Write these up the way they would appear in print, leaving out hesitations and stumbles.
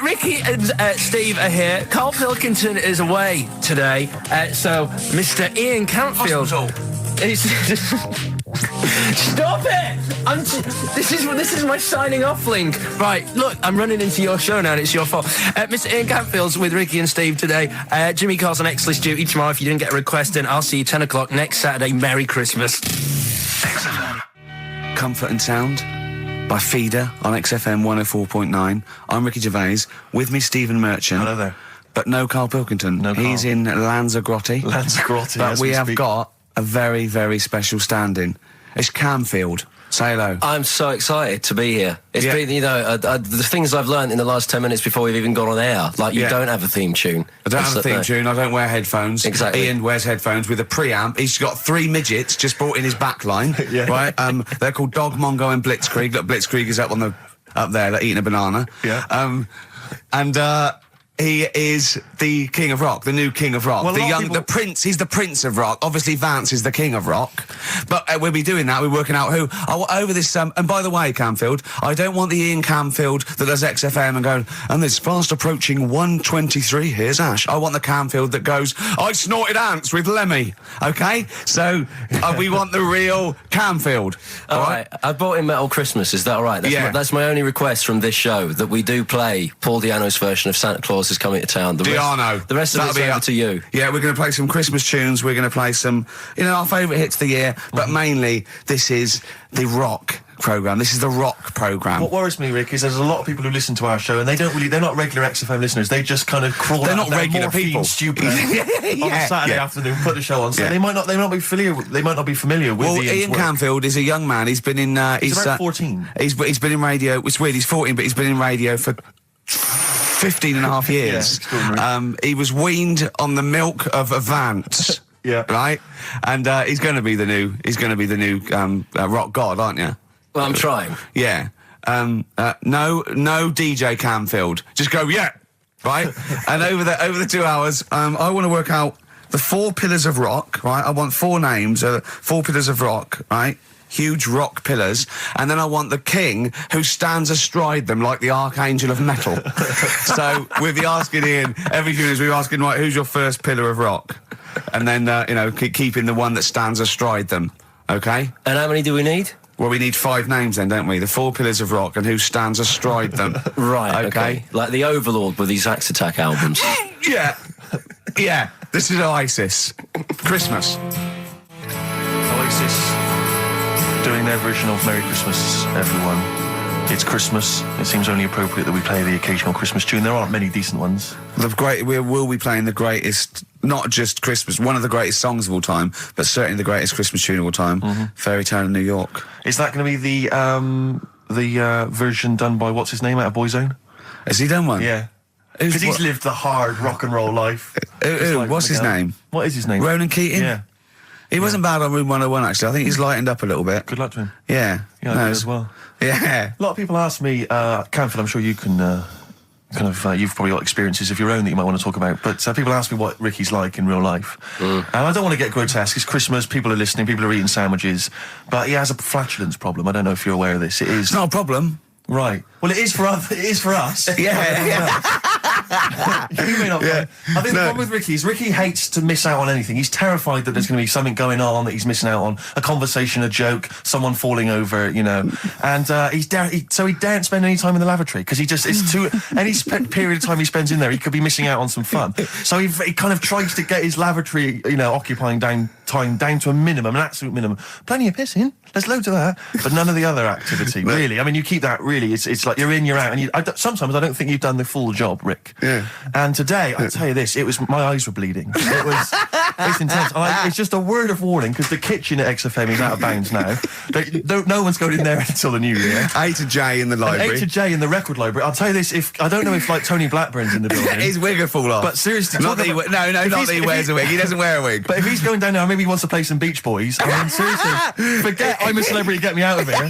Ricky and Steve are here. Karl Pilkington is away today, so Mr. Ian Cantfield. Stop it! This is my signing off link. Right, look, I'm running into your show now and it's your fault. Mr. Ian Cantfield's with Ricky and Steve today. Jimmy Carr's on X-List duty tomorrow. If you didn't get a request in, I'll see you 10 o'clock next Saturday. Merry Christmas. XFM. Comfort and Sound by Feeder on XFM 104.9. I'm Ricky Gervais. With me, Stephen Merchant. Hello there. But no Karl Pilkington. No Karl. He's in Lanzarote. But we have got a very, very special stand-in. It's Camfield. Say hello. I'm so excited to be here. It's been, you know, the things I've learned in the last 10 minutes before we've even gone on air. Like, you don't have a theme tune. I don't have a theme tune. I don't wear headphones. Exactly. Ian wears headphones with a preamp. He's got 3 midgets just brought in his back line. Right? They're called Dog, Mongo and Blitzkrieg. Look, Blitzkrieg is up there, like, eating a banana. He is the king of rock, the new king of rock. Well, the prince, he's the prince of rock. Obviously, Vance is the king of rock. But we'll be doing that, we're working out who. Over this, and by the way, Camfield, I don't want the Ian Camfield that does XFM and going, and this fast approaching 1:23, here's Ash. I want the Camfield that goes, I snorted ants with Lemmy. Okay? So, we want the real Camfield. All right. I bought in Metal Christmas, is that all right? That's my only request from this show, that we do play Paul Di'Anno's version of Santa Claus is Coming to Town. The rest of it's over to you. Yeah, we're going to play some Christmas tunes. We're going to play some, our favourite hits of the year. But mainly, this is the rock programme. This is the rock programme. What worries me, Rick, is there's a lot of people who listen to our show and they're not regular XFM listeners. They just kind of crawl They're out not regular people. Stupid on a Saturday afternoon, put the show on. So they might not be familiar with Ian Camfield is a young man. He's been in he's about 14. He's been in radio. It's weird, he's 14, but he's been in radio for 15 and a half years. He was weaned on the milk of a Vance. Right? And he's going to be the new rock god, aren't you? Well, I'm trying. Yeah. No DJ Camfield. Just go, right? And over the 2 hours, I want to work out the 4 pillars of rock, right? I want 4 names, 4 pillars of rock, right? Huge rock pillars, and then I want the king who stands astride them like the archangel of metal. So we'll be asking Ian every few minutes. We're asking, right, who's your first pillar of rock, and then keeping the one that stands astride them. Okay. And how many do we need? Well, we need 5 names then, don't we? The 4 pillars of rock and who stands astride them. Right. Okay. Like the Overlord with these Axe Attack albums. Yeah. This is Oasis. Christmas. Oasis doing their version of Merry Christmas, everyone. It's Christmas. It seems only appropriate that we play the occasional Christmas tune. There aren't many decent ones. We will be playing the greatest, not just Christmas, one of the greatest songs of all time, but certainly the greatest Christmas tune of all time, Fairy Tale in New York. Is that going to be the version done by, what's his name, out of Boyzone? Has he done one? Yeah. Because he's lived the hard rock and roll life. What's his name? What is his name? Ronan Keating? Yeah. He wasn't bad on Room 101, actually. I think he's lightened up a little bit. Good luck to him. Yeah. Yeah, I do as well. Yeah. A lot of people ask me, Camfield, I'm sure you can you've probably got experiences of your own that you might want to talk about, but people ask me what Ricky's like in real life. And I don't want to get grotesque. It's Christmas, people are listening, people are eating sandwiches, but he has a flatulence problem. I don't know if you're aware of this. It is. It's not a problem. Right. Well, it is for us. Yeah. You may not. I think the problem with Ricky is Ricky hates to miss out on anything. He's terrified that there's going to be something going on that he's missing out on, a conversation, a joke, someone falling over, and so he daren't spend any time in the lavatory because it's too any period of time he spends in there, he could be missing out on some fun. So he kind of tries to get his lavatory, occupying time down to a minimum, an absolute minimum. Plenty of pissing. There's loads of that, but none of the other activity, really. I mean, you keep that, really, it's like you're in, you're out, and sometimes I don't think you've done the full job, Rick. Yeah. And today, I'll tell you this, my eyes were bleeding. It's intense. It's just a word of warning, because the kitchen at XFM is out of bounds now. No one's going in there until the new year. A to J in the library. A to J in the record library. I'll tell you this, I don't know if, Tony Blackburn's in the building. His wig will fall off. But seriously... Not that he wears a wig. He doesn't wear a wig. But if he's going down now, maybe he wants to play some Beach Boys. I mean, seriously, forget I'm a Celebrity, get me out of here.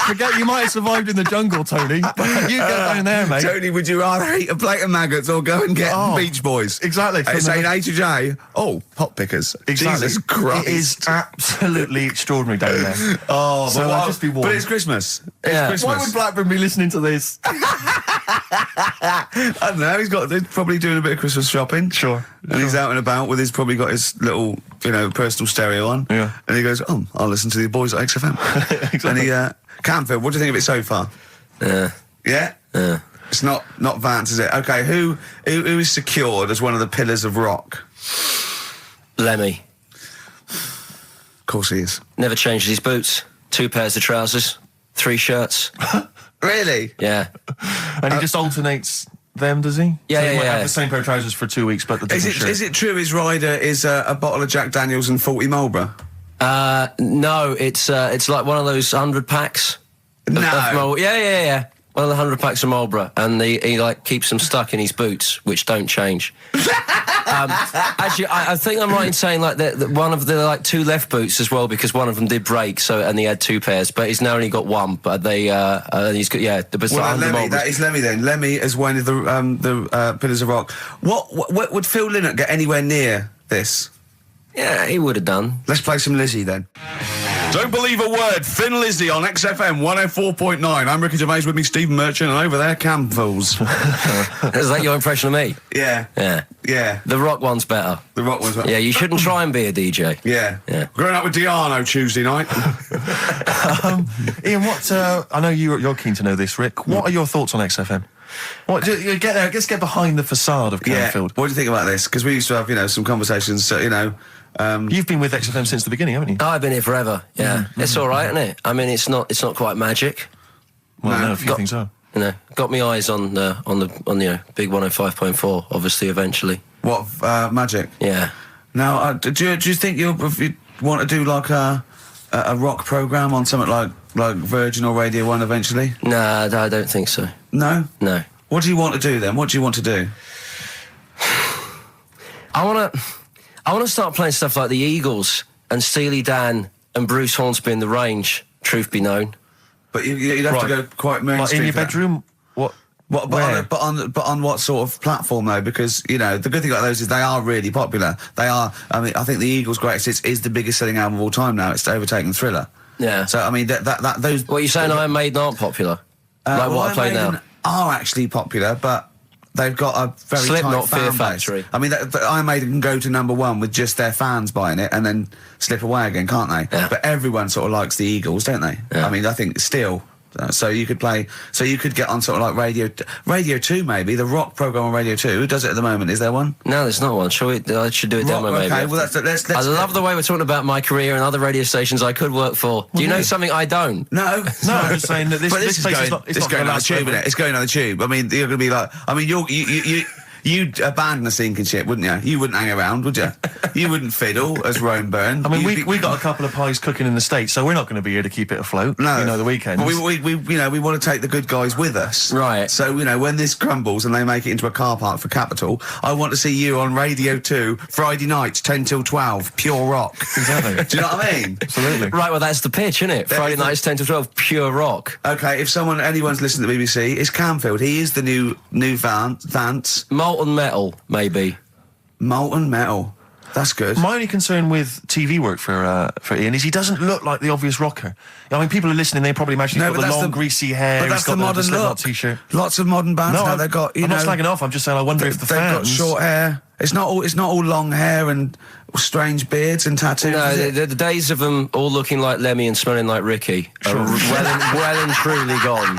Forget you might have survived in the jungle, Tony. You get down there, mate. Tony, would you rather eat a plate of maggots or go and get Beach Boys? Exactly. It's saying A to J. Oh, pot pickers. Exactly. Jesus Christ. It is absolutely extraordinary down there. So I'll just be warned. But it's Christmas. Christmas. Why would Blackburn be listening to this? I don't know. He's probably doing a bit of Christmas shopping. Sure. And he's out and about with probably got his little, personal stereo on. Yeah. And he goes, I'll listen to the boys at XFM. Exactly. And Camfield, what do you think of it so far? Yeah. Yeah? Yeah. It's not Vance, is it? Okay, who is secured as one of the pillars of rock? Lemmy. Of course he is. Never changes his boots. 2 pairs of trousers. 3 shirts. Really? Yeah. And he just alternates them, does he? Yeah, so he yeah, might yeah. have the same pair of trousers for 2 weeks, but the different shirt. Is it true his rider is a bottle of Jack Daniels and 40 Marlboro? No, it's like one of those 100 packs. No. Yeah. One of the 100 packs of Marlboro, and he like keeps them stuck in his boots, which don't change. Actually, I think I'm right in saying like that one of the like 2 left boots as well, because one of them did break. So and he had 2 pairs, but he's now only got 1. But he's got But Well, Lemmy, that is Lemmy then. Lemmy is one of the Pillars of Rock. What would Phil Lynott get anywhere near this? Yeah, he would have done. Let's play some Lizzie then. Don't believe a word. Thin Lizzie on XFM 104.9. I'm Ricky Gervais, with me Stephen Merchant, and over there Camfools. Is that your impression of me? Yeah. Yeah. The rock one's better. The rock one's better. Yeah, you shouldn't try and be a DJ. Yeah. Growing up with Diano Tuesday night. Ian, I know you're keen to know this, Rick. What are your thoughts on XFM? What, you get there, let's get behind the facade of Camfield. What do you think about this? Because we used to have, some conversations, You've been with XFM since the beginning, haven't you? Oh, I've been here forever. Yeah, it's all right, isn't it? I mean, it's not quite magic. Well, no, a few things are. Got my eyes on the big 105.4. Obviously, eventually. What magic? Yeah. Now, do you think you want to do like a rock program on something like Virgin or Radio 1 eventually? Nah, I don't think so. No. What do you want to do then? What do you want to do? I want to start playing stuff like the Eagles and Steely Dan and Bruce Hornsby in the Range. Truth be known. But you'd have to go quite mainstream. Like in your bedroom? What? But on what sort of platform though? Because the good thing about those is they are really popular. They are. I mean, I think the Eagles' Greatest Hits is the biggest selling album of all time now. It's overtaken Thriller. Yeah. So I mean, those. What are you saying? Iron Maiden aren't popular? What I play now are actually popular, but they've got a very Slipknot, tight fan Fear base. Factory. I mean, Iron Maiden can go to #1 with just their fans buying it and then slip away again, can't they? Yeah. But everyone sort of likes the Eagles, don't they? Yeah. I mean, I think still. So you could get on sort of like Radio 2 maybe, the rock program on Radio 2. Who does it at the moment? Is there one? No, there's not one. I should do a demo maybe. Okay, well let's I love the way we're talking about my career and other radio stations I could work for. Do you know something I don't? No, I'm just saying that this place is not going on the tube, isn't it? It's going on the tube. I mean, you're going to be like, I mean, you'd abandon the sinking ship, wouldn't you? You wouldn't hang around, would you? You wouldn't fiddle as Rome Byrne. I mean, we got a couple of pies cooking in the States, so we're not going to be here to keep it afloat. No, the weekends. But we want to take the good guys with us, right? So when this crumbles and they make it into a car park for Capital, I want to see you on Radio 2 Friday nights 10 till 12, pure rock. Exactly. Do you know what I mean? Absolutely. Right. Well, that's the pitch, isn't it? Friday nights 10 till 12, pure rock. Okay. If anyone's listening to the BBC, it's Camfield. He is the new Vance. Molten Metal, maybe. Molten Metal. That's good. My only concern with TV work for Ian is he doesn't look like the obvious rocker. I mean, people are listening, they probably imagine he's got the long, greasy hair. But that's the modern look. T-shirt. Lots of modern bands now, they've got, I'm not slagging off, I'm just saying I wonder if the fans... They've got short hair. It's not all long hair and strange beards and tattoos. No, the days of them all looking like Lemmy and smelling like Ricky are well and truly gone.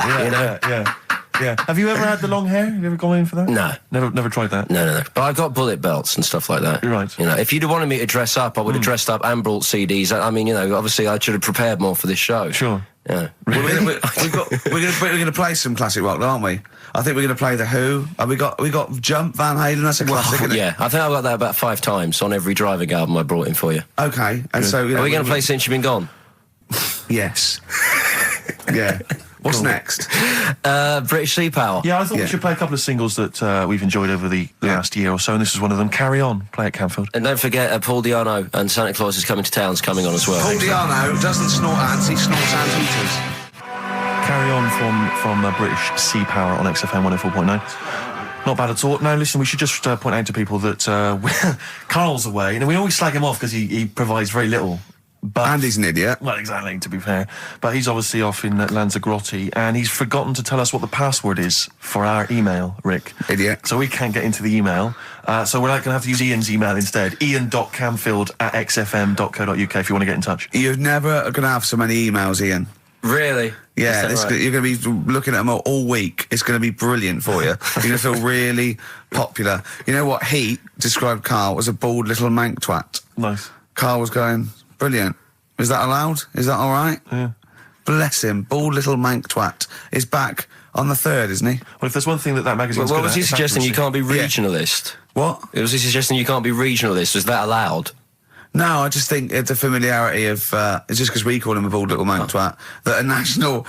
Yeah. Have you ever had the long hair? Have you ever gone in for that? No. Never tried that? No. But I've got bullet belts and stuff like that. You're right. If you'd have wanted me to dress up, I would have dressed up and brought CDs. I mean, obviously I should have prepared more for this show. Sure. Yeah. We're going to play some classic rock, aren't we? I think we're going to play The Who. We got Jump, Van Halen. That's a classic, isn't it? Yeah, I think I got that about 5 times on every driving album I brought in for you. Okay, and so are we going to play Since You've Been Gone? Yes. Yeah. What's next? British Sea Power. Yeah, I thought we should play a couple of singles that we've enjoyed over the last year or so, and this is one of them. Carry On, play at Camfield. And don't forget, Paul Di'Anno and Santa Claus is Coming to Town's coming on as well. Paul Di'Anno doesn't snort ants, he snorts anteaters. Carry On from British Sea Power on XFM 104.9. Not bad at all. Now, listen, we should just point out to people that Karl's away, and we always slag him off because he provides very little But And he's an idiot. well, exactly, to be fair. But he's obviously off in Lanzarote, and he's forgotten to tell us what the password is for our email, Rick. Idiot. So we can't get into the email. So we're going to have to use Ian's email instead. ian.camfield@xfm.co.uk if you want to get in touch. You're never going to have so many emails, Ian. Really? Yeah, Is that right? you're going to be looking at them all week. It's going to be brilliant for you. You're going to feel really popular. You know what? Heat described Karl as a bald little mank twat. Nice. Karl was going, brilliant. Is that allowed? Is that all right? Yeah. Bless him. Bald little mank twat is back on the 3rd, isn't he? Well, if there's one thing that magazine's What good was at, he it's suggesting? You accuracy. can't be regionalist. What? Was he suggesting you can't be regionalist? Was that allowed? No, I just think it's a familiarity of, it's just because we call him a bald little mank twat, that a national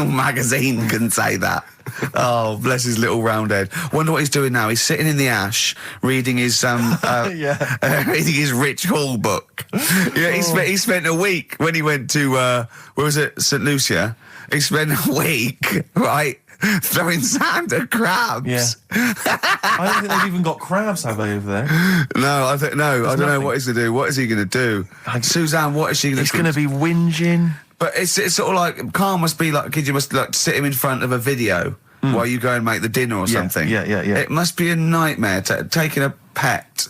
magazine can say that. Oh, bless his little round head. Wonder what he's doing now. He's sitting in the ash, reading his, reading his Rich Hall book. Yeah, he spent a week when he went to, where was it, St. Lucia? He spent a week, right, throwing sand at crabs. Yeah. I don't think they've even got crabs, have they, over there? No, I don't know nothing. what he's going to do. What is he going to do? Suzanne, what is she going to He's do? going to be whinging. But it's sort of like, Karl must be like, you must like sit him in front of a video while you go and make the dinner or something. Yeah. It must be a nightmare taking a pet.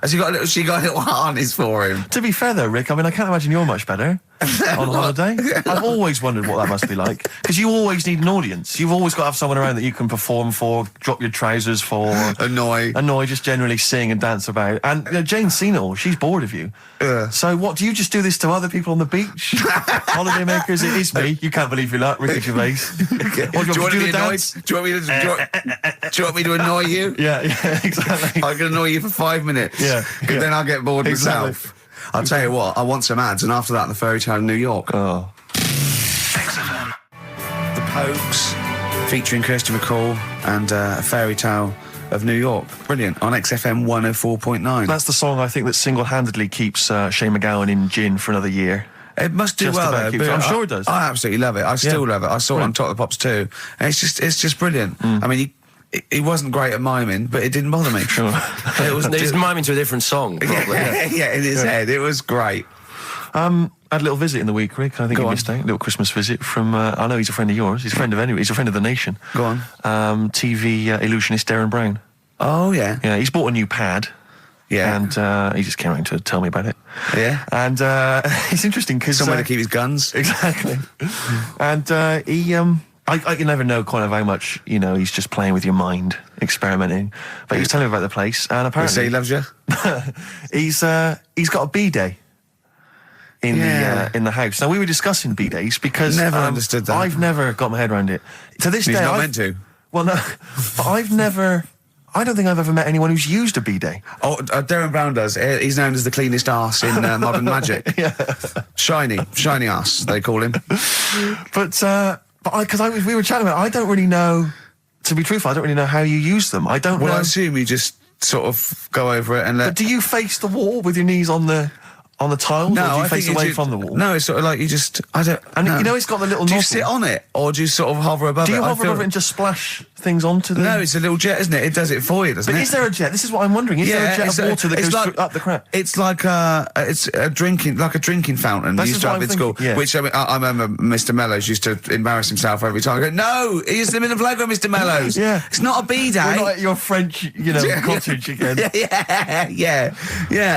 Has she got a little harness for him? To be fair, though, Rick, I mean, I can't imagine you're much better on holiday. I've always wondered what that must be like. Because you always need an audience. You've always got to have someone around that you can perform for, drop your trousers for. Annoy, just generally sing and dance about. And Jane's seen it all. She's bored of you. So what, do you just do this to other people on the beach? Holidaymakers, it is me. You can't believe your luck, Ricky Gervais. Do you want to be annoyed? Do you want me to annoy you? Yeah, exactly. I can annoy you for 5 minutes. Yeah, Because then I'll get bored Exactly. myself. I'll tell you what, I want some ads, and after that, the fairy tale in New York. Oh. The Pokes, featuring Kirsty McCall and a fairy tale of New York. Brilliant. On XFM 104.9. That's the song I think that single-handedly keeps Shane McGowan in gin for another year. It must do Just well, about though. keeps- but I'm sure it does. I absolutely love it. I still love it. I saw it on Top of the Pops too. And it's just brilliant. I mean, he wasn't great at miming, but it didn't bother me. Sure. It was miming to a different song, probably. Yeah, in his head. It was great. Had a little visit in the week, Rick. I think Go you on. missed out. A little Christmas visit from. I know he's a friend of yours. He's a friend of He's a friend of the nation. Go on. TV illusionist Darren Brown. Oh, yeah. Yeah, he's bought a new pad. Yeah. And he just came around to tell me about it. Yeah. And it's interesting because Somewhere to keep his guns. Exactly. And he. I can never know kind of how much he's just playing with your mind, experimenting. But he was telling me about the place, and Say apparently he loves you. he's got a bidet in the house. Now we were discussing bidets because Never understood that. I've never got my head around it. To this He's day, not meant to. Well, no, but I don't think I've ever met anyone who's used a bidet. Oh, Darren Brown does. He's known as the cleanest arse in Modern Magic. Yeah. Shiny arse, they call him. But we were chatting about it. I don't really know. To be truthful, I don't really know how you use them. I don't know. Well, I assume you just sort of go over it and let. But do you face the wall with your knees on the tiles, or do you face away from the wall? No, it's sort of like you just. I don't. And no. it's got the little. Do you nozzle. sit on it, or do you sort of hover above it? Do you I hover feel- over it and just splash things onto them? No, it's a little jet, isn't it? It does it for you, doesn't But it? is there a jet? This is what I'm wondering. Is there a jet it's of water that it's goes up the crap? It's like it's a drinking fountain This you used is to what have I'm at school. thinking, yeah. Which I remember Mr. Mellows used to embarrass himself every time. I go, no, he's in the playground, Mr. Mellows. Yeah. It's not a bidet. We're not at your French, cottage again. Yeah.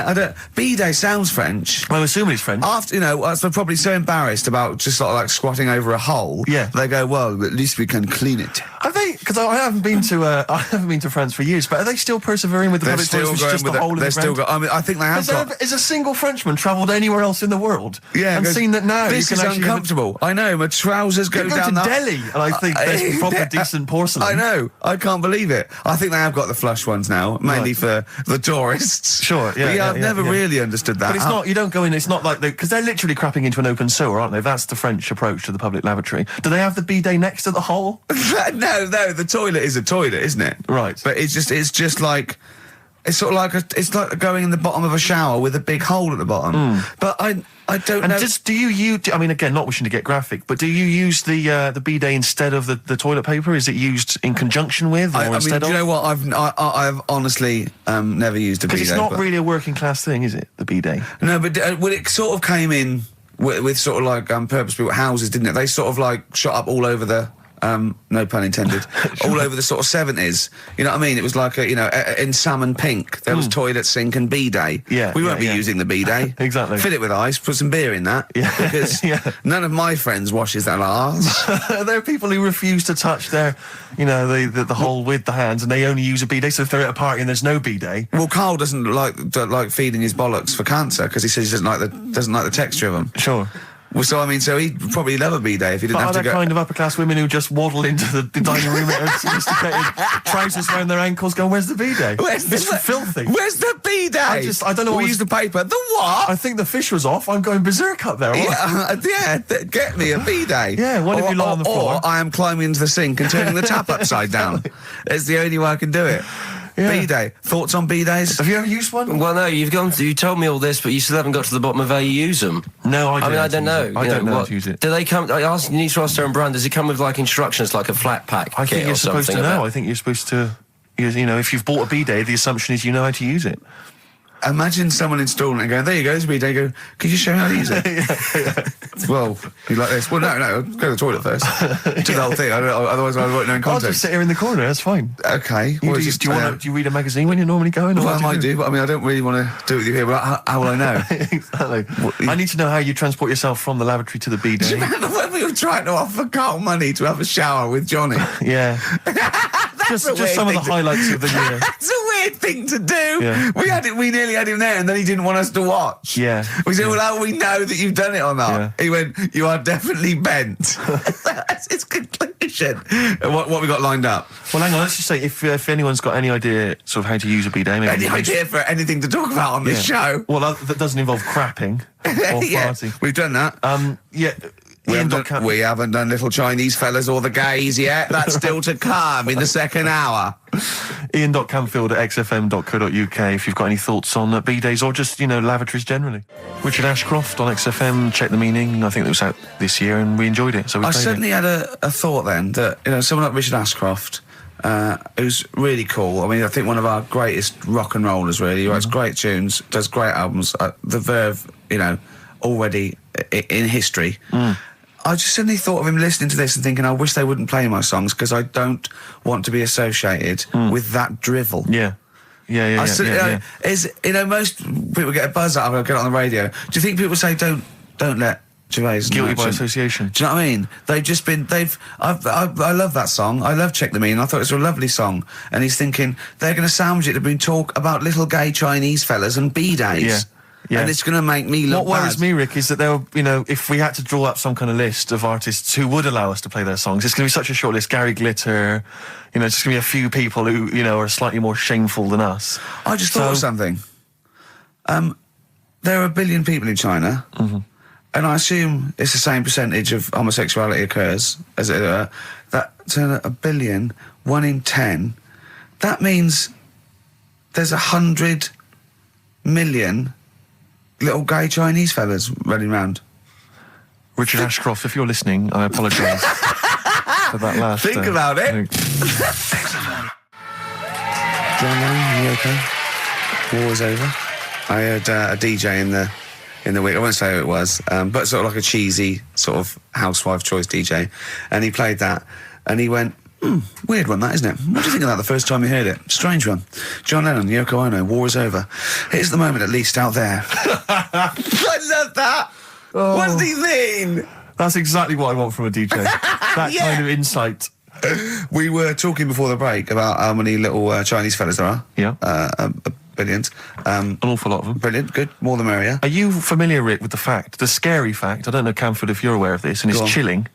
I don't. Bidet sounds French. I'm assuming it's French. After they're probably so embarrassed about just sort of like squatting over a hole. Yeah. They go, well, at least we can clean it. Are they? Because I haven't been to France for years. But are they still persevering with the They're public still toilets? going Just with a hole in They're the still ground? got. I mean, I think they have got. Has a single Frenchman travelled anywhere else in the world? Yeah, and goes, seen that now this you is can actually uncomfortable. I know, my trousers go You go down to the Delhi, and I think there's proper decent porcelain. I know, I can't believe it. I think they have got the flush ones now, mainly Right. for the tourists. Sure, yeah, But yeah, I've yeah, never yeah. really understood that. But it's not. You don't go in. It's not like because they're literally crapping into an open sewer, aren't they? That's the French approach to the public lavatory. Do they have the bidet next to the hole? no, the toilet is a toilet, isn't it? Right. But it's just like. It's sort of like it's like going in the bottom of a shower with a big hole at the bottom. But I don't know. And do you? I mean, again, not wishing to get graphic, but do you use the bidet instead of the toilet paper? Is it used in conjunction with, or instead do you of? know what? I've honestly never used a bidet. Because it's not really a working class thing, is it? The bidet. No, but well, it sort of came in with sort of like purpose-built houses, didn't it? They sort of like shot up all over the. No pun intended. All over the sort of 70s. You know what I mean? It was like in salmon pink. There was toilet, sink, and bidet. Yeah, we won't be using the bidet. Exactly. Fill it with ice. Put some beer in that. Yeah, because none of my friends washes their arse. There are people who refuse to touch their, the hole with the hands, and they only use a bidet. So if they're at a party and there's no bidet, well, Karl doesn't like feeding his bollocks for cancer because he says he doesn't like the texture of them. Sure. Well, so I mean, so he'd probably love a bidet if he didn't have to go. Kind of upper class women who just waddle into the dining room in sophisticated trousers around their ankles, going, "Where's the bidet? It's filthy. Where's the bidet? I don't know. We use the paper. The what? I think the fish was off. I'm going berserk up there. Get me a bidet. Yeah, why don't you lie on the floor? Or I am climbing into the sink and turning the tap upside down. That's the only way I can do it. Yeah. Bidet. Thoughts on bidets? Have you ever used one? Well, no, you told me all this, but you still haven't got to the bottom of how you use them. No, I don't know. I don't know how to use it. Do they come? You need to ask Darren Brand. Does it come with like instructions, like a flat pack? I think you're supposed to know. I think you're supposed to. If you've bought a bidet, the assumption is you know how to use it. Imagine someone installing it and going, "There you go, it's a bidet." Go, "Could you show me how to use it?" Well, you like this? Well, no, go to the toilet first. Do the whole thing. Otherwise, I won't know in context. I'll just sit here in the corner. That's fine. Okay. Do you read a magazine when you're normally going? Well, I might do, but I mean, I don't really want to do it with you here. But how will I know? Exactly. I need to know how you transport yourself from the lavatory to the bidet. Do you remember when we were trying to offer Karl money to have a shower with Johnny? Yeah. just some of the highlights of the year. That's a weird thing to do. Yeah. We nearly had him there, and then he didn't want us to watch. Yeah. We said, "Well, how do we know that you've done it or not?" Yeah. He went, "You are definitely bent." That's his conclusion. What we got lined up? Well, hang on. Let's just say if anyone's got any idea sort of how to use a bidet, maybe Any idea for anything to talk about on this show? Well, that doesn't involve crapping or farting. We've done that. We haven't done little Chinese fellas or the gays yet. That's still to come in the second hour. Ian.Camfield@xfm.co.uk if you've got any thoughts on bidets or just, lavatories generally. Richard Ashcroft on XFM, Check the Meaning. I think it was out this year and we enjoyed it. So I suddenly had a thought then that, someone like Richard Ashcroft, who's really cool. I mean, I think one of our greatest rock and rollers, really. He writes great tunes, does great albums. The Verve, already in history. I just suddenly thought of him listening to this and thinking, I wish they wouldn't play my songs because I don't want to be associated with that drivel. Yeah. Most people get a buzz out of it, get it on the radio. Do you think people say, don't let Gervais guilty by association? Do you know what I mean? I love that song. I love Check the Meaning. I thought it was a lovely song. And he's thinking, they're going to sandwich it to be talk about little gay Chinese fellas and bidets. Yeah. Yeah. And it's going to make me look What worries me, Rick, is that if we had to draw up some kind of list of artists who would allow us to play their songs, it's going to be such a short list. Gary Glitter, it's just going to be a few people who, are slightly more shameful than us. I just thought of something. There are 1 billion people in China, and I assume it's the same percentage of homosexuality occurs, as it were. That's 1 billion, 1 in 10. That means there's 100 million little gay Chinese fellas running around. Richard Ashcroft, if you're listening, I apologise for that last... Think about it. John Lennon, you okay? War's over. I heard a DJ in the week, I won't say who it was, but sort of like a cheesy sort of housewife choice DJ, and he played that, and he went, weird one that, isn't it? What do you think of that the first time you heard it? Strange one. John Lennon, Yoko Ono, war is over. Here's the moment at least out there. I love that. Oh. What does he mean? That's exactly what I want from a DJ. That kind of insight. We were talking before the break about how many little Chinese fellas there are. Yeah. Billions. An awful lot of them. Brilliant, good. More the merrier. Are you familiar, Rick, with the scary fact, I don't know, Camford, if you're aware of this, and it's chilling.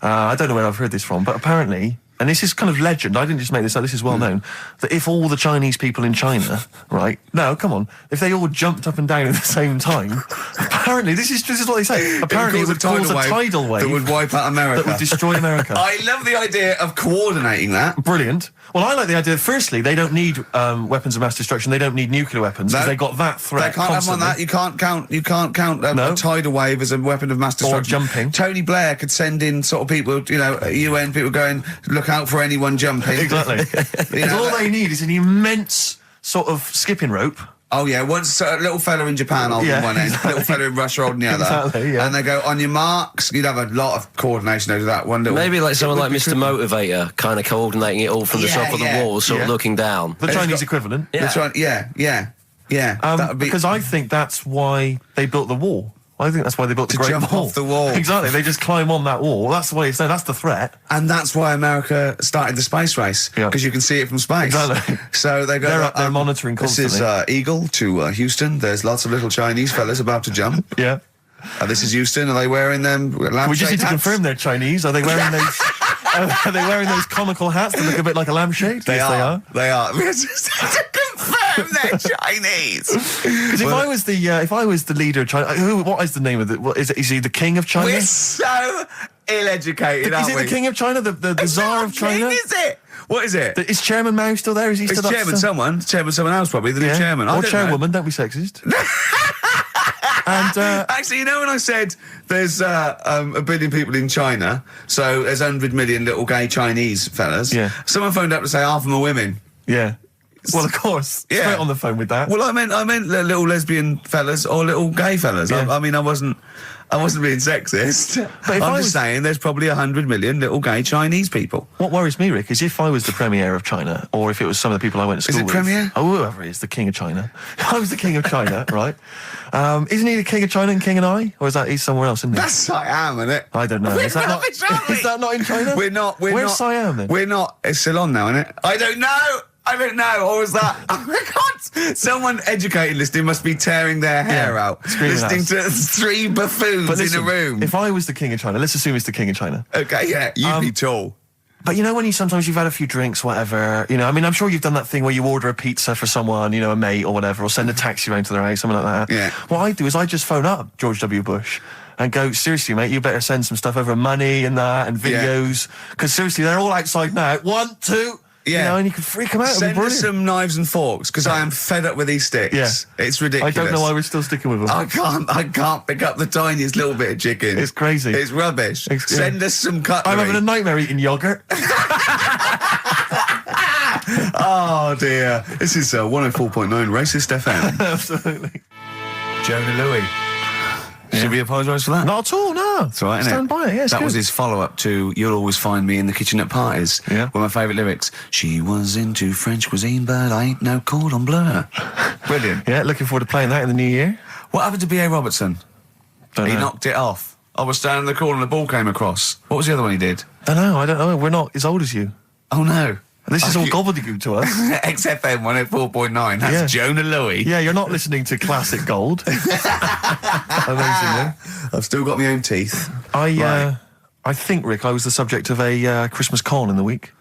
I don't know where I've heard this from, but apparently... and this is kind of legend, I didn't just make this up, this is well known, that if all the Chinese people in China, right, no, come on, if they all jumped up and down at the same time, apparently, this is what they say, apparently it would cause a tidal wave that would wipe out America. That would destroy America. I love the idea of coordinating that. Brilliant. Well, I like the idea that, firstly, they don't need weapons of mass destruction, they don't need nuclear weapons, because they got that threat They can't constantly. have on that. You can't count a tidal wave as a weapon of mass destruction. Or jumping. Tony Blair could send in sort of people, UN people going, look out for anyone jumping. Exactly. Because all they need is an immense sort of skipping rope. Oh yeah, once a little fella in Japan holding one end, a little fella in Russia holding the other, Exactly, yeah. and they go on your marks. You'd have a lot of coordination over that one little. Maybe like someone like Mr. Motivator, kind of coordinating it all from the top of the wall, sort of looking down. The Chinese equivalent. Yeah. That would be, because I think that's why they built the wall. I think that's why they built the Great jump Wall. off the wall. Exactly. They just climb on that wall. That's the way it's there. That's the threat. and that's why America started the space race, because you can see it from space. Exactly. So they go. They're up there monitoring constantly. This is Eagle to Houston. There's lots of little Chinese fellas about to jump. Yeah. This is Houston. Are they wearing them? We just need to confirm they're Chinese. Are they wearing those? Are they wearing those comical hats that look a bit like a lampshade? They Yes, are. They are. We just need to confirm they're Chinese. Because if I was the leader of China, what is the name of it? Is he the king of China? We're so ill-educated, aren't Is we? it the king of China? The Tsar of China? King, is it? What is it? Is Chairman Mao still there? Is he It's still chairman someone else probably, the new chairman. I Or don't chairwoman, don't be sexist. And actually, when I said there's a billion people in China, so there's 100 million little gay Chinese fellas, someone phoned up to say half of them are women. yeah. Well, of course. Yeah. Straight on the phone with that. Well, I meant little lesbian fellas or little gay fellas. Yeah. I mean, I wasn't being sexist. But if I'm I just was- saying there's probably 100 million little gay Chinese people. What worries me, Rick, is if I was the premier of China, or if it was some of the people I went to Is school it with. premier? Oh, whoever it is, the king of China. If I was the king of China, right? Isn't he the king of China and king and I? Or is that he's somewhere else, isn't he? That's Siam, isn't it? I don't know. Is that not in China? We're not. Where's Siam then? We're not. It's Ceylon now, isn't it? I don't know. Or was that? Oh my God! Someone educated listening must be tearing their hair out, screaming listening at to three buffoons But listen, in a room. if I was the king of China, let's assume it's the king of China. Okay, yeah, you'd be tall. But when sometimes you've had a few drinks, whatever, I mean, I'm sure you've done that thing where you order a pizza for someone, a mate or whatever, or send a taxi around to their house, something like that. Yeah. What I do is I just phone up George W. Bush and go, seriously, mate, you better send some stuff over, money and that, and videos, because seriously, they're all outside now. 1, 2... Yeah. And you could freak them out. Send It'd be us brilliant. some knives and forks, because I am fed up with these sticks. Yeah. It's ridiculous. I don't know why we're still sticking with them. I can't pick up the tiniest little bit of chicken. It's crazy. It's rubbish. Send us some cutlery. I'm having a nightmare eating yogurt. Oh dear. This is 104.9 Racist FM. Absolutely. Jonah Louis. Should we apologise for that? Not at all, no. That's right, innit? Stand by it, yeah, it's That good. was his follow-up to You'll Always Find Me in the Kitchen at Parties. Yeah. One of my favourite lyrics. She was into French cuisine, but I ain't no cordon bleu. Brilliant. Yeah, looking forward to playing that in the new year. What happened to B.A. Robertson? Don't He know. knocked it off. I was standing in the corner and the ball came across. What was the other one he did? I don't know. We're not as old as you. Oh, no. This is all gobbledygook to us. XFM 104.9. That's Yeah. Jonah Louis. Yeah, you're not listening to classic gold. Amazingly. I've still got my own teeth. I think, Rick, I was the subject of a Christmas con in the week.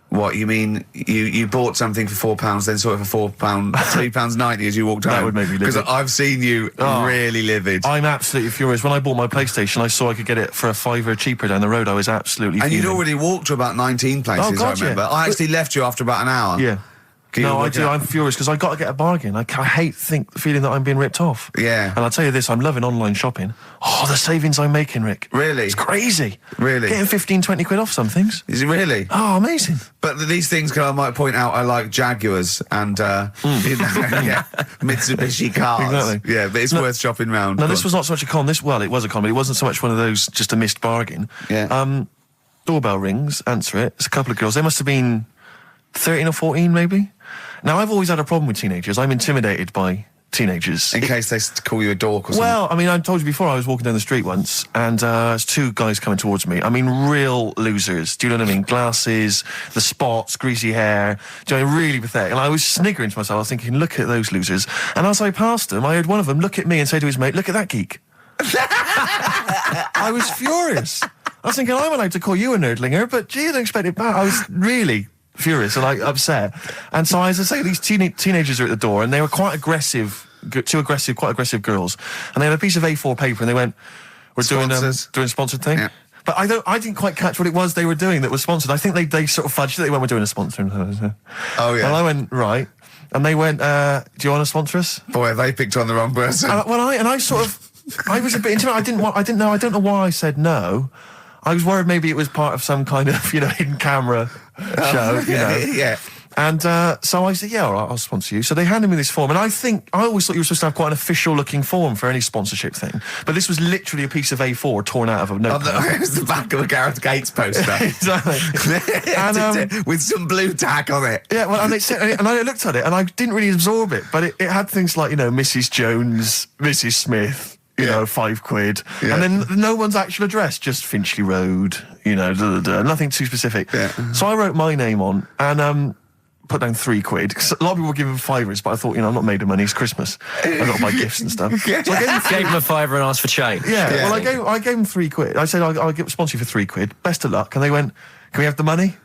What, you mean you bought something for £4, then saw it for £4, £3.90 as you walked home? That would make me livid. Because I've seen you really livid. I'm absolutely furious. When I bought my PlayStation, I saw I could get it for £5 cheaper down the road. I was absolutely And you'd fuming. already walked to about 19 places, Oh, God, I remember. yeah. I actually left you after about an hour. Yeah. No, I do. I'm furious because I got to get a bargain. I hate feeling that I'm being ripped off. Yeah. And I'll tell you this, I'm loving online shopping. Oh, the savings I'm making, Rick. Really? It's crazy. Really? Getting 15, 20 quid off some things. Is it really? Oh, amazing. But these things, I might point out, are like Jaguars and Mitsubishi cars. Exactly. Yeah, but it's worth shopping round. No, this was not so much a con. It was a con, but it wasn't so much one of those just a missed bargain. Yeah. Doorbell rings, answer it. It's a couple of girls. They must have been 13 or 14, maybe. Now, I've always had a problem with teenagers. I'm intimidated by teenagers. In case they call you a dork or something. Well, I mean, I told you before, I was walking down the street once, and there's two guys coming towards me. I mean, real losers. Do you know what I mean? Glasses, the spots, greasy hair. Do you know, really pathetic. And I was sniggering to myself. I was thinking, look at those losers. And as I passed them, I heard one of them look at me and say to his mate, look at that geek. I was furious. I was thinking, I'm allowed to call you a nerdlinger, but gee, I didn't expect it back. I was really furious and like upset. And so, as I say, these teenagers are at the door, and they were quite aggressive, quite aggressive girls. And they had a piece of A4 paper, and they went, "We're doing a sponsored thing." Yeah. But I didn't quite catch what it was they were doing that was sponsored. I think they sort of fudged it. They went, "We're doing a sponsor." Oh yeah. And I went, right. And they went, "Do you want to sponsor us?" Boy, they picked on the wrong person. I was a bit intimidated. I don't know why I said no. I was worried maybe it was part of some kind of, hidden camera show, Yeah. And so I said, yeah, all right, I'll sponsor you. So they handed me this form, and I always thought you were supposed to have quite an official-looking form for any sponsorship thing. But this was literally a piece of A4 torn out of a notepad. It was the back of a Gareth Gates poster. Exactly. And, with some blue tack on it. Yeah, well, and I looked at it, and I didn't really absorb it, but it had things like, Mrs. Jones, Mrs. Smith, £5. Yeah. And then no one's actual address, just Finchley Road, nothing too specific. Yeah. So I wrote my name on, and put down £3. Cause a lot of people were giving fivers, but I thought, I'm not made of money. It's Christmas. I've got to buy gifts and stuff. So I gave him a fiver and asked for change. Yeah. Well, I gave him £3. I said, I'll sponsor you for £3. Best of luck. And they went, "Can we have the money?"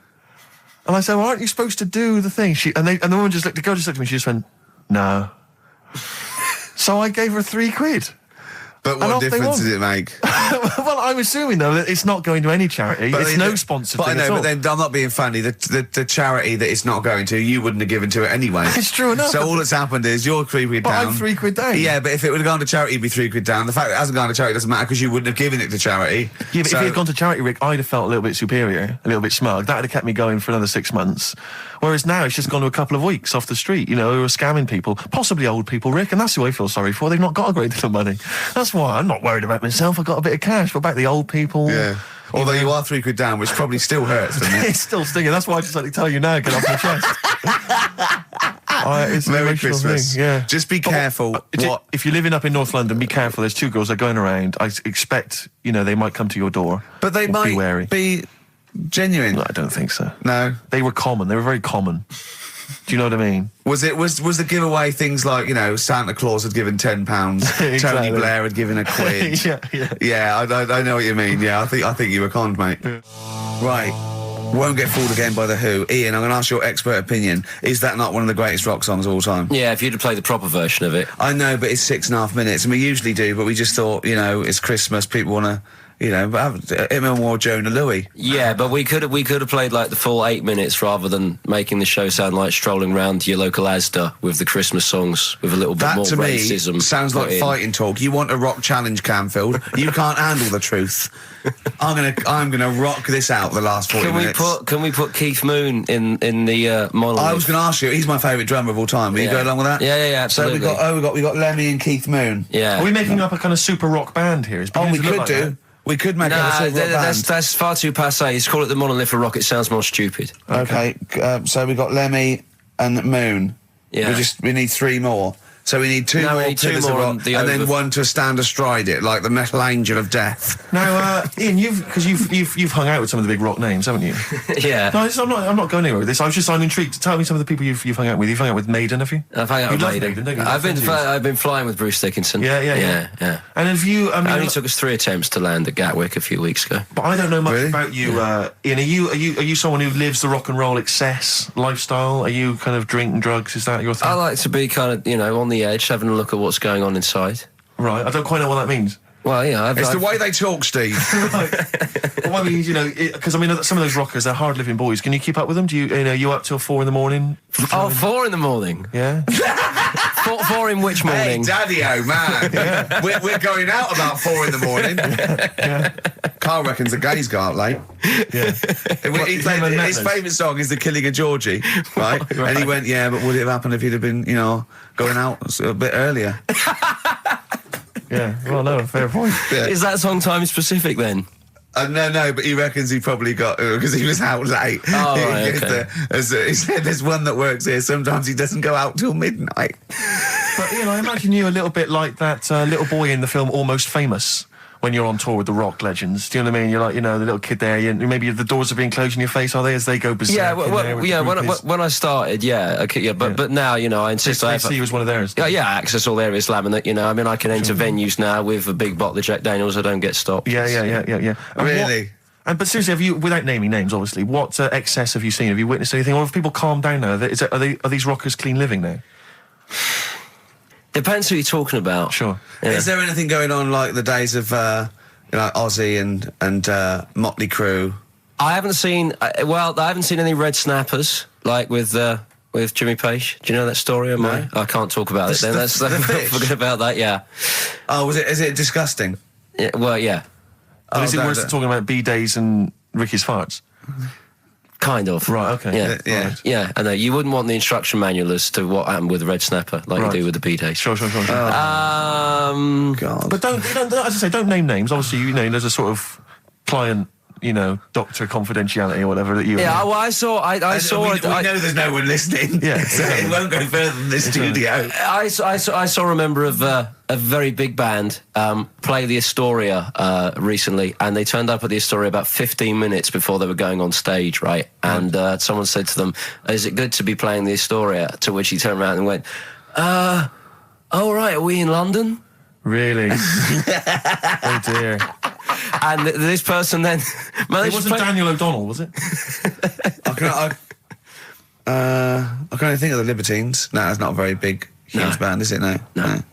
And I said, "Well, aren't you supposed to do the thing?" And the woman the girl just looked at me. She just went, "No." So I gave her £3. But what difference does it make? Well, I'm assuming, though, that it's not going to any charity. It's no sponsored thing at all. But then I'm not being funny. The charity that it's not going to, you wouldn't have given to it anyway. It's true enough. So all that's happened is you're £3 down. But I'm £3 down. Yeah, but if it would have gone to charity, you'd be £3 down. The fact that it hasn't gone to charity doesn't matter because you wouldn't have given it to charity. Yeah, but if it had gone to charity, Rick, I'd have felt a little bit superior, a little bit smug. That would have kept me going for another 6 months. Whereas now it's just gone to a couple of weeks off the street, who are scamming people, possibly old people, Rick, and that's who I feel sorry for. They've not got a great deal of money. That's why I'm not worried about myself. I've got a bit of cash. What about the old people? Yeah. Although you are £3 down, which probably still hurts, doesn't it? It's still stinging. That's why I just like to tell you now, get off my chest. It's Merry Christmas. Thing, yeah. Just be careful. If you're living up in North London, be careful. There's 2 girls that are going around. I expect, they might come to your door. But they might be wary. Be genuine. No, I don't think so. No. They were common. They were very common. Do you know what I mean? Was the giveaway things like, Santa Claus had given £10, Exactly. Tony Blair had given £1? Yeah, I know what you mean. Yeah, I think you were conned, mate. Yeah. Right. Won't Get Fooled Again by The Who. Ian, I'm going to ask your expert opinion. Is that not one of the greatest rock songs of all time? Yeah, if you'd have played the proper version of it. I know, but it's 6.5 minutes, and we usually do, but we just thought, it's Christmas, people want to... but have him or Jonah Louis. Yeah, but we could have played like the full 8 minutes rather than making the show sound like strolling round to your local Asda with the Christmas songs with a little bit more racism. That to me sounds like fighting talk. You want a rock challenge, Canfield. You can't handle the truth. I'm gonna rock this out the last 40 minutes. Can we put Keith Moon in the monolith? I was going to ask you. He's my favourite drummer of all time. Will you go along with that? Yeah, absolutely. So we got Lemmy and Keith Moon. Yeah. Are we making up a kind of super rock band here? We could do. That. We could make a super rock band. That's far too passé. Let's call it the Monolith of Rock. It sounds more stupid. Okay. So we got Lemmy and Moon. Yeah. We need 3 more. So we need 2 more Pillars of Rock, and then one to stand astride it, like the metal angel of death. Now, Ian, you've hung out with some of the big rock names, haven't you? Yeah. No, I'm not going anywhere with this. I'm intrigued. Tell me some of the people you've hung out with. You've hung out with Maiden, have you? I've hung out with Maiden. Don't you? I've been flying with Bruce Dickinson. Yeah. And have you? It only took us 3 attempts to land at Gatwick a few weeks ago. But I don't know much about you, Ian. Are you someone who lives the rock and roll excess lifestyle? Are you kind of drink and drugs? Is that your thing? I like to be kind of on the edge, having a look at what's going on inside. Right, I don't quite know what that means. Well, it's the way they talk, Steve. Right. Well, I mean, because some of those rockers, they're hard-living boys. Can you keep up with them? Do you up till 4 in the morning? 4 in the morning? Yeah. 4 in which morning? Hey, Daddy-o, man. Yeah. We're going out about 4 in the morning. Yeah. Carl reckons the gays go out late. Yeah. His favourite song is The Killing of Georgie, right? And he went, yeah, but would it have happened if he'd have been, going out a bit earlier? Yeah, well, no, fair point. Yeah. Is that song time specific then? No, but he reckons he probably got because he was out late. Oh, right, okay. He said there's one that works here. Sometimes he doesn't go out till midnight. But I imagine you a little bit like that little boy in the film Almost Famous. When you're on tour with the rock legends, do you know what I mean? You're like, the little kid there, maybe the doors are being closed in your face, are they, as they go berserk? Yeah, when I started, but now, I insist I see you as one of theirs. Yeah, I access all areas slamming that, I can enter venues now with a big bottle of Jack Daniels, I don't get stopped. Yeah. Really? But seriously, have you, without naming names, obviously, what excess have you seen? Have you witnessed anything, or have people calmed down now? Are these rockers clean living now? Depends who you're talking about. Sure. Yeah. Is there anything going on like the days of Ozzy and Motley Crue? I haven't seen. I haven't seen any red snappers like with Jimmy Page. Do you know that story? No. I can't talk about it. Then the fish? forget about that. Yeah. Oh, is it disgusting? Yeah. Well, yeah. But is it worse than talking about B-days and Ricky's farts? Kind of. Right, okay. Yeah. Yeah. Right. Yeah. I know. You wouldn't want the instruction manual as to what happened with the red snapper, like you do with the B-days. Sure. God. But don't, as I say, don't name names. Obviously, there's a sort of client, doctor confidentiality or whatever that you... Yeah, well, I saw... We know there's no one listening, Yeah, so it won't go further than the studio. I saw a member of a very big band play the Astoria recently, and they turned up at the Astoria about 15 minutes before they were going on stage, right? And someone said to them, "Is it good to be playing the Astoria?" To which he turned around and went, "Oh, right, are we in London?" Really? Oh, dear. And this person then... It wasn't Daniel O'Donnell, was it? I can only think of the Libertines. No, that's not a very big, huge band, is it? No.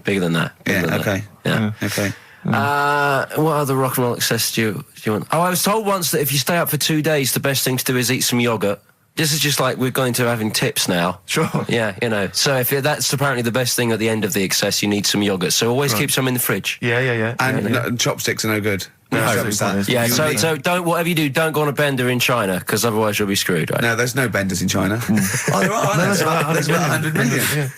Bigger than that. Bigger than Okay. that. Yeah. Okay. What other rock and roll excess do you want? Oh, I was told once that if you stay up for 2 days, the best thing to do is eat some yogurt. This is just like we're going to having tips now. Sure. Yeah, So if that's apparently the best thing at the end of the excess, you need some yogurt. So always keep some in the fridge. Yeah. And chopsticks are no good. No, Yeah, so don't, whatever you do, don't go on a bender in China, because otherwise you'll be screwed, right? No, there's no benders in China. Oh, there are. There's about 100 million. Yeah.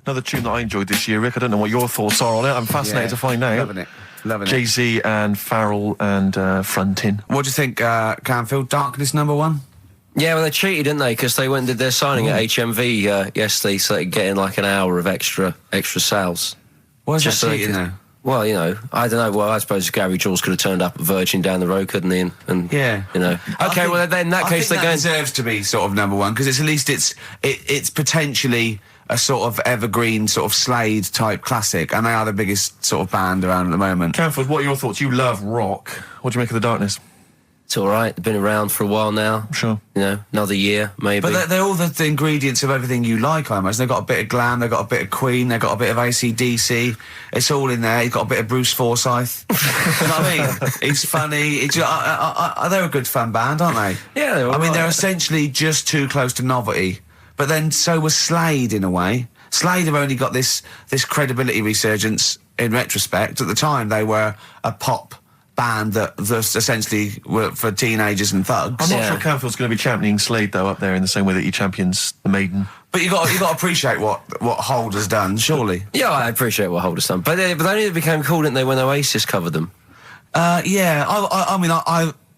Another tune that I enjoyed this year, Rick. I don't know what your thoughts are on it. I'm fascinated to find out. Loving it. Jay-Z and Farrell and Frontin. What do you think, Canfield? Darkness #1? Yeah, well, they cheated, didn't they? Because they went and did their signing at HMV yesterday, so they could get in like an hour of extra sales. Why is Just that so cheating, they though? Well, I don't know. Well, I suppose Gary Jules could have turned up at Virgin down the road, couldn't he? And Yeah. Okay, well, then in that case, they're that going... deserves to be sort of #1, because at least it's potentially a sort of evergreen, sort of Slade type classic, and they are the biggest sort of band around at the moment. Canford, what are your thoughts? You love rock. What do you make of The Darkness? It's all right. They've been around for a while now. Sure. Another year, maybe. But they're all the ingredients of everything you like, I imagine. They've got a bit of glam, they've got a bit of Queen, they've got a bit of AC/DC. It's all in there. You've got a bit of Bruce Forsyth. You know what I mean? He's funny. They're a good fun band, aren't they? Yeah, they're all right. they're essentially just too close to novelty. But then so was Slade, in a way. Slade have only got this credibility resurgence in retrospect. At the time, they were a pop band that essentially were for teenagers and thugs. I'm not sure Canfield's going to be championing Slade, though, up there in the same way that he champions the Maiden. But you got to appreciate what Hold has done, surely. Yeah, I appreciate what Holder's done. But they only became cool, didn't they, when Oasis covered them?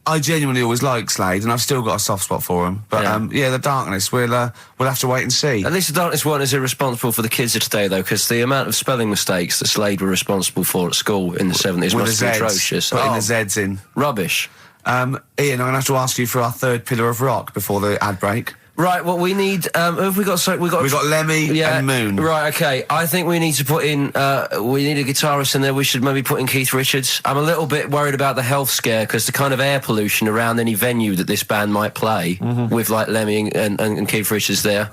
I genuinely always liked Slade, and I've still got a soft spot for him. But The Darkness, we'll have to wait and see. At least The Darkness weren't as irresponsible for the kids of today, though, because the amount of spelling mistakes that Slade were responsible for at school in the 70s must be atrocious. Putting the Z's in. Rubbish. Ian, I'm going to have to ask you for our third pillar of rock before the ad break. Right, well, we need... who have we got? We've got Lemmy and Moon. Right, okay. I think we need to put in... we need a guitarist in there. We should maybe put in Keith Richards. I'm a little bit worried about the health scare, because the kind of air pollution around any venue that this band might play, with, like, Lemmy and Keith Richards there,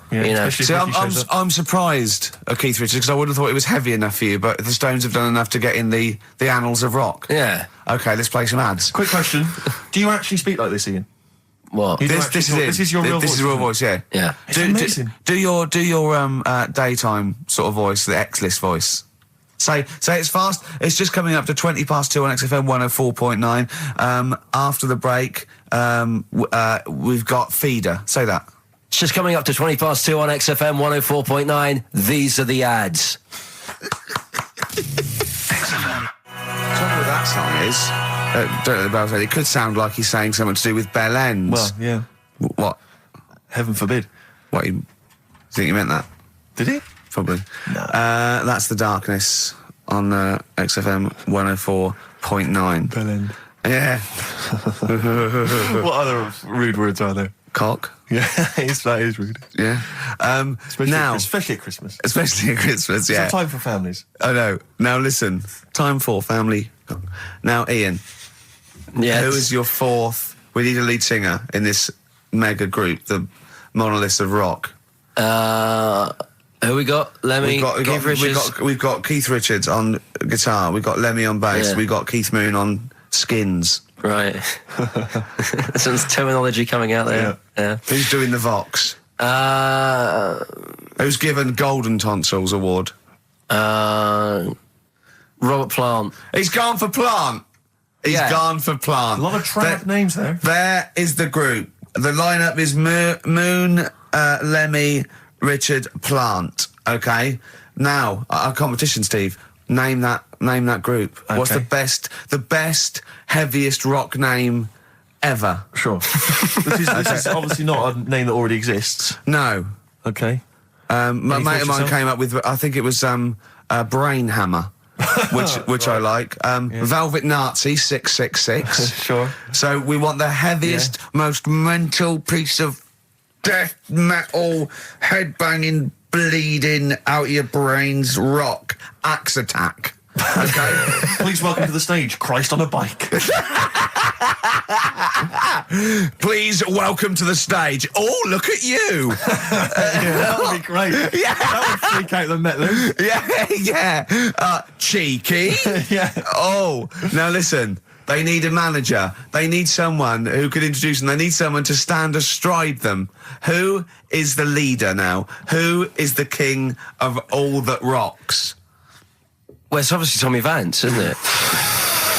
See, I'm surprised at Keith Richards, because I would have thought it was heavy enough for you, but the Stones have done enough to get in the annals of rock. Yeah. Okay, let's play some ads. Quick question. Do you actually speak like this, Ian? What? This is your real voice. This is real voice, yeah. Yeah. It's amazing. Do your daytime sort of voice, the X-list voice. Say it's fast. It's just coming up to 2 on XFM 104.9. After the break, we've got Feeder. Say that. It's just coming up to 2 on XFM 104.9. These are the ads. XFM. Trouble with that song is... don't know about it. It could sound like he's saying something to do with Bell Ends. Well, yeah. What? Heaven forbid. What? You think you meant that? Did he? Probably. No. That's The Darkness on XFM 104.9. Bell End. Yeah. What other rude words are there? Cock. Yeah, that is rude. Yeah. Especially at Christmas. Especially at Christmas, yeah. It's a time for families. I know. Now listen. Time for family. Now, Ian. Yes. Who is your fourth? We need a lead singer in this mega group, the Monoliths of Rock. Who we got? Lemmy, Keith Richards. We've got Keith Richards on guitar. We've got Lemmy on bass. Yeah. We've got Keith Moon on skins. Right. Some terminology coming out there. Yeah. Who's doing the Vox? Who's given Golden Tonsils Award? Robert Plant. He's gone for Plant. He's gone for Plant. A lot of trad names there. There is the group. The lineup is Moon, Lemmy, Richard, Plant. Okay. Now our competition, Steve. Name that group. Okay. What's the best, heaviest rock name ever? Sure. This is obviously not a name that already exists. No. Okay. My mate of mine yourself? came up with. I think it was Brain Hammer. which I like. Velvet Nazi 666. Sure. So we want the heaviest, most mental piece of death metal, headbanging, bleeding out of your brains rock. Axe Attack. Okay. Please welcome to the stage, Christ on a Bike. Please welcome to the stage. Oh, look at you. That would be great. Yeah. That would freak out the metalers. Yeah. Cheeky. Yeah. Oh, now listen. They need a manager. They need someone who could introduce them. They need someone to stand astride them. Who is the leader now? Who is the king of all that rocks? Well, it's obviously Tommy Vance, isn't it?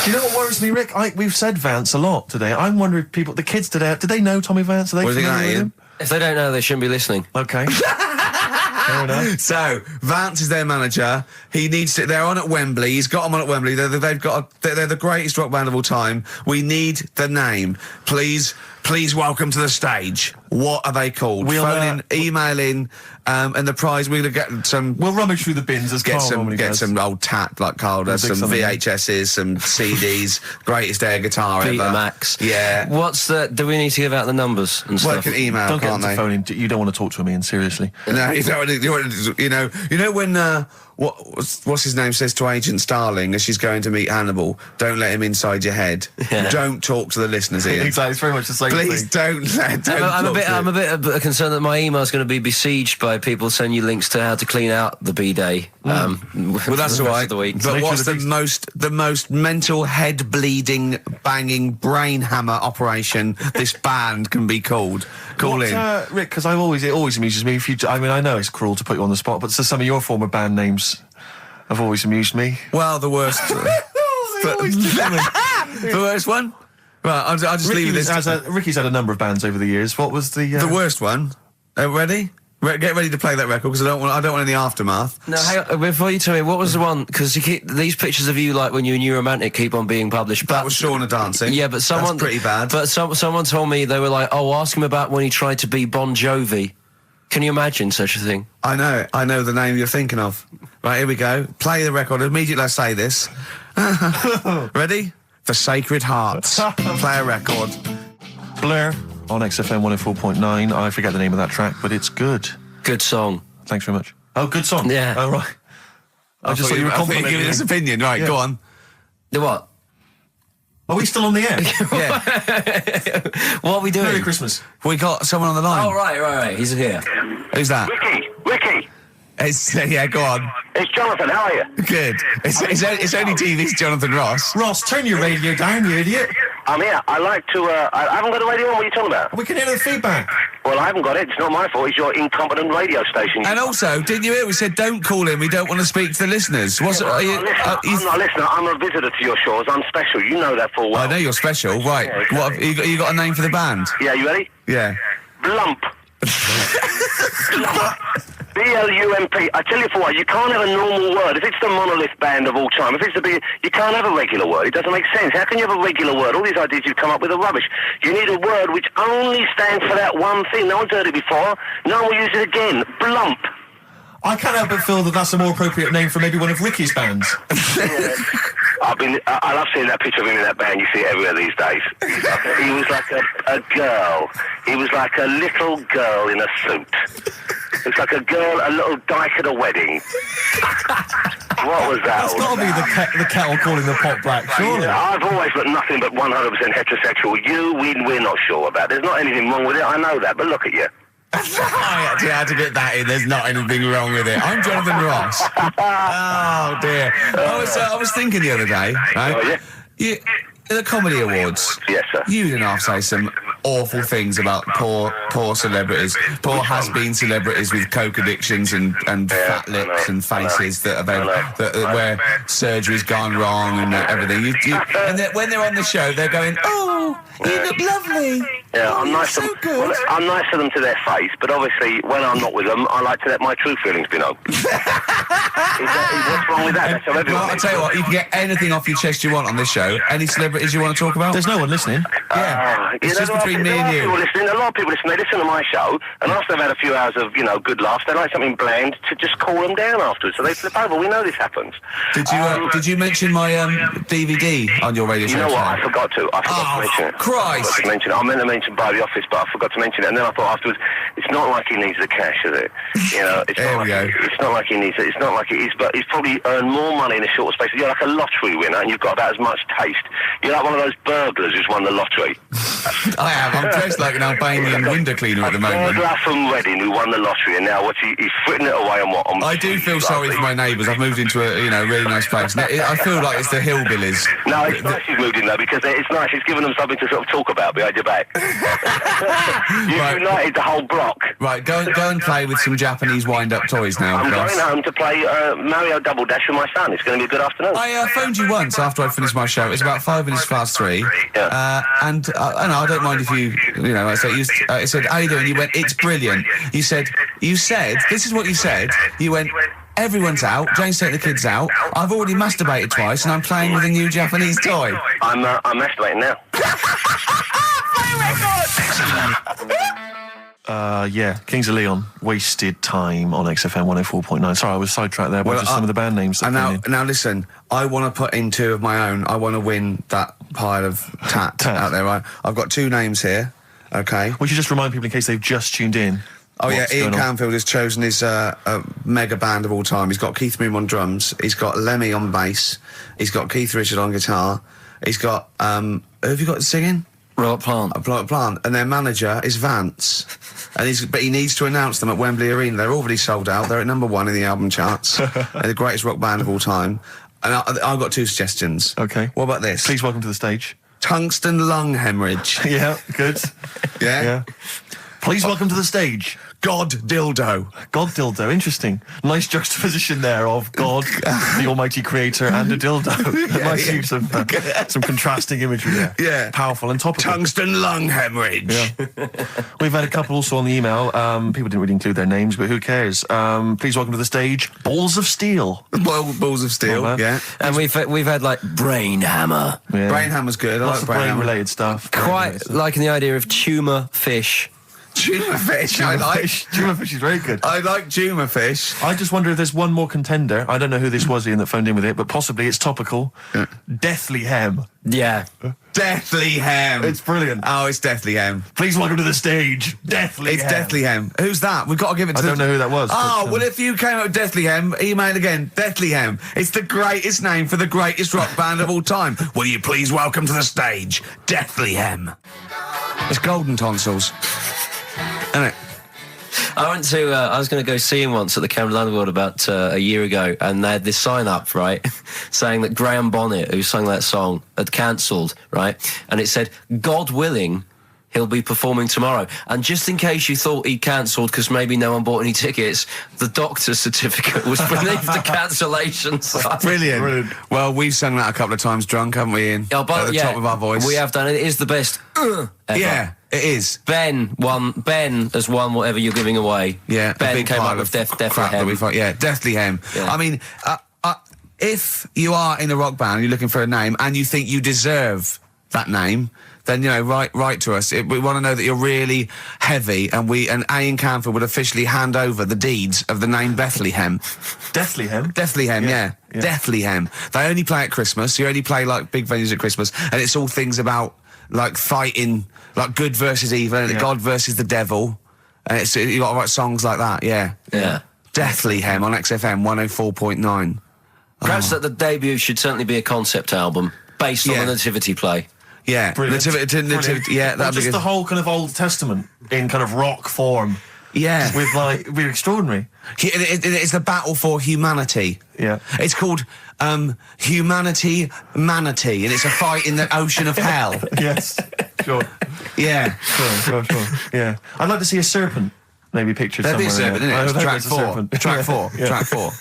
Do you know what worries me, Rick? We've said Vance a lot today. I'm wondering if the kids today, do they know Tommy Vance? Are they What do you think familiar of that, with him? If they don't know, they shouldn't be listening. Okay. Fair enough. So Vance is their manager. He needs to. They're on at Wembley. He's got them on at Wembley. They're the greatest rock band of all time. We need the name. Please welcome to the stage. What are they called? Phone in, email in, and the prize we're gonna get some. We'll rummage through the bins as Carl normally does. Some old tat like Carl does. Some VHSs, some CDs. Greatest air guitar ever. Betamax. Yeah. Do we need to give out the numbers and Well, stuff? they can email, Don't get can't them to they? phone in. You don't want to talk to him, Ian, seriously. No, you don't. You know when what's his name says to Agent Starling as she's going to meet Hannibal, don't let him inside your head. Yeah. Don't talk to the listeners, Ian. Exactly, it's very much the same Please thing. I'm a bit concerned that my email is going to be besieged by people sending you links to how to clean out the B-Day. Well, that's all right. The week. But Make what's sure the most mental, head bleeding, banging brain hammer operation this band can be called? Call in. Rick, because it always amuses me. I know it's cruel to put you on the spot, but some of your former band names have always amused me. Well, the worst. The worst one. Right, I'll just leave this. Ricky's had a number of bands over the years. What was the worst one? Ready? Get ready to play that record because I don't want any aftermath. No, hang on, before you tell me, what was the one? Because these pictures of you, like when you were New Romantic, keep on being published. That was Shauna dancing. Yeah, but someone... That's pretty bad. But someone told me, they were like, oh, ask him about when he tried to be Bon Jovi. Can you imagine such a thing? I know the name you're thinking of. Right, here we go. Play the record. Immediately I say this. Ready? The Sacred Hearts. Play a record. Blair on XFM 104.9. I forget the name of that track, but it's good. Good song. Thanks very much. Oh, good song. Yeah. Oh, right. I just thought you were complimenting giving his opinion. Right, Yeah. go on. The what? Are we still on the air? Yeah. What are we doing? Merry Christmas. We got someone on the line. Oh, right. He's here. Who's that? Ricky, Yeah, go on. it's Jonathan. How are you? Good. It's only TV's Jonathan Ross. Ross, turn your radio down, you idiot. I'm here. I like to. I haven't got a radio on. What are you talking about? We can hear the feedback. Well, I haven't got it. It's not my fault. It's your incompetent radio station. And also, didn't you hear? We said don't call in. We don't want to speak to the listeners. I'm I'm not a listener. I'm a visitor to your shores. I'm special. You know that full well. I know you're special. Right. Yeah, exactly. What have you got a name for the band? Yeah, you ready? Yeah. Blump. B-L-U-M-P. I tell you for what, you can't have a normal word. If it's the monolith band of all time, if it's the big, you can't have a regular word. It doesn't make sense. How can you have a regular word? All these ideas you've come up with are rubbish. You need a word which only stands for that one thing. No one's heard it before. No one will use it again. Blump. I can't help but feel that that's a more appropriate name for maybe one of Ricky's bands. I love seeing that picture of him in that band. You see it everywhere these days. He was like a girl. He was like a little girl in a suit. It's like a little dyke at a wedding. What was that? That's got to be the kettle calling the pot black, surely. Yeah, I've always got nothing but 100% heterosexual. We're not sure about. There's not anything wrong with it, I know that, but look at you. I actually had to get that in. There's not anything wrong with it. I'm Jonathan Ross. Oh dear. I was thinking the other day, right? Oh, yeah? The Comedy Awards. Yes, sir. You didn't have to say some awful things about poor celebrities, poor has-been celebrities with coke addictions and fat lips and faces that where surgery's gone wrong and everything. And when they're on the show, they're going, "Oh, you look lovely." Yeah, I'm nice to them. Well, I'm nice to them to their face, but obviously when I'm not with them, I like to let my true feelings be known. What's wrong with that? That's how everyone Well, I'll tell you what, you can get anything off your chest you want on this show. Any celebrities you want to talk about? There's no one listening. Yeah, it's just between me and you. A lot of people listen. They listen to my show, and after they've had a few hours of good laughs, they like something bland to just cool them down afterwards. So they flip over. We know this happens. Did you mention my DVD on your radio show? You know what? I forgot to. I forgot to mention it. Christ! I meant to mention by the office, but I forgot to mention it. And then I thought afterwards, it's not like he needs the cash, is it? It's not like he needs it. It's not like it is, but he's probably earned more money in a short space. You're like a lottery winner, and you've got about as much taste. You're like one of those burglars who's won the lottery. I am. I'm dressed like an Albanian window cleaner at the moment. Burglar from Reading who won the lottery, and now he's fritting it away on what? I do feel sorry for my neighbours. I've moved into a really nice place. I feel like it's the hillbillies. No, it's nice you've moved in though, because it's nice. It's given them something to sort of talk about behind your back. You've united the whole block. Right, go and play with some Japanese wind-up toys now. I'm going home to play Mario Double Dash with my son. It's going to be a good afternoon. I phoned you once after I finished my show. It was about 5 minutes past 3. Yeah. And I don't mind if I said, "How you doing?" You went, "It's brilliant." You said, this is what you said. You went, "Everyone's out. Jane's taking the kids out. I've already masturbated twice, and I'm playing with a new Japanese toy." I'm masturbating now. Kings of Leon, Wasted Time on XFM 104.9. Sorry, I was sidetracked there by some of the band names. And now listen, I want to put in 2 of my own. I want to win that pile of tat out there, right? I've got 2 names here, okay? We should just remind people in case they've just tuned in. Oh yeah, Ian Canfield has chosen his mega band of all time. He's got Keith Moon on drums, he's got Lemmy on bass, he's got Keith Richard on guitar, he's got, who have you got singing? Robert Plant. Plant. And their manager is Vance. But he needs to announce them at Wembley Arena. They're already sold out. They're at number 1 in the album charts. They're the greatest rock band of all time. And I've got 2 suggestions. Okay. What about this? Please welcome to the stage. Tungsten lung hemorrhage. Yeah, good. Yeah? Please welcome to the stage. God dildo. God dildo, interesting. Nice juxtaposition there of God, the almighty creator, and a dildo. Nice use of some contrasting imagery there. Yeah. Powerful and topical. Tungsten lung hemorrhage. Yeah. We've had a couple also on the email. People didn't really include their names, but who cares? Please welcome to the stage, Balls of Steel. Balls of Steel, yeah. And we've had like Brain Hammer. Yeah. Brain Hammer's good. Lots of brain-related stuff. Quite liking the idea of tumour fish. Tuna fish, I like. Tuna fish is very good. I like tuna fish. I just wonder if there's one more contender. I don't know who this was, Ian, that phoned in with it, but possibly it's topical. Deathly Hem. Yeah. Deathly Hem. It's brilliant. Oh, it's Deathly Hem. Please welcome to the stage, Deathly Hem. It's Deathly Hem. Who's that? We've got to give it to I don't know who that was. Oh, well, if you came up with Deathly Hem, email again, Deathly Hem. It's the greatest name for the greatest rock band of all time. Will you please welcome to the stage, Deathly Hem. It's Golden Tonsils. Isn't it? I went to, I was going to go see him once at the Camden Underworld about a year ago, and they had this sign up, right, saying that Graham Bonnet, who sang that song, had cancelled, right, and it said, God willing, he'll be performing tomorrow. And just in case you thought he cancelled because maybe no one bought any tickets, the doctor's certificate was beneath the cancellation sign. Brilliant. Well, we've sung that a couple of times drunk, haven't we, Ian? Oh, but, at the top of our voice. We have done it. It is the best ever. Yeah, it is. Ben has won whatever you're giving away. Yeah, Ben came up with Deathly Hem. Yeah, Deathly Hem. Yeah. I mean, if you are in a rock band, you're looking for a name, and you think you deserve that name, then, you know, write to us. We want to know that you're really heavy, and Ian Canfield would officially hand over the deeds of the name Bethlehem. Deathly Hem? Deathly Hem, yeah. Deathly Hem. They only play at Christmas. You only play, like, big venues at Christmas, and it's all things about, like, fighting, like, good versus evil, and God versus the devil. And you got to write songs like that, yeah. Yeah. Deathly Hem on XFM 104.9. Perhaps that the debut should certainly be a concept album based on the Nativity play. Yeah, Brilliant. Nativity, yeah, Or that'd be just good. the whole kind of Old Testament in kind of rock form. Yeah. With like, it'd be extraordinary. It's the battle for humanity. Yeah. It's called Humanity Manatee, and it's a fight in the ocean of hell. Yes. Sure. Yeah. Sure. Yeah. I'd like to see a serpent maybe pictured There'd be somewhere. a serpent, isn't it? Track There's a serpent. four. Track four.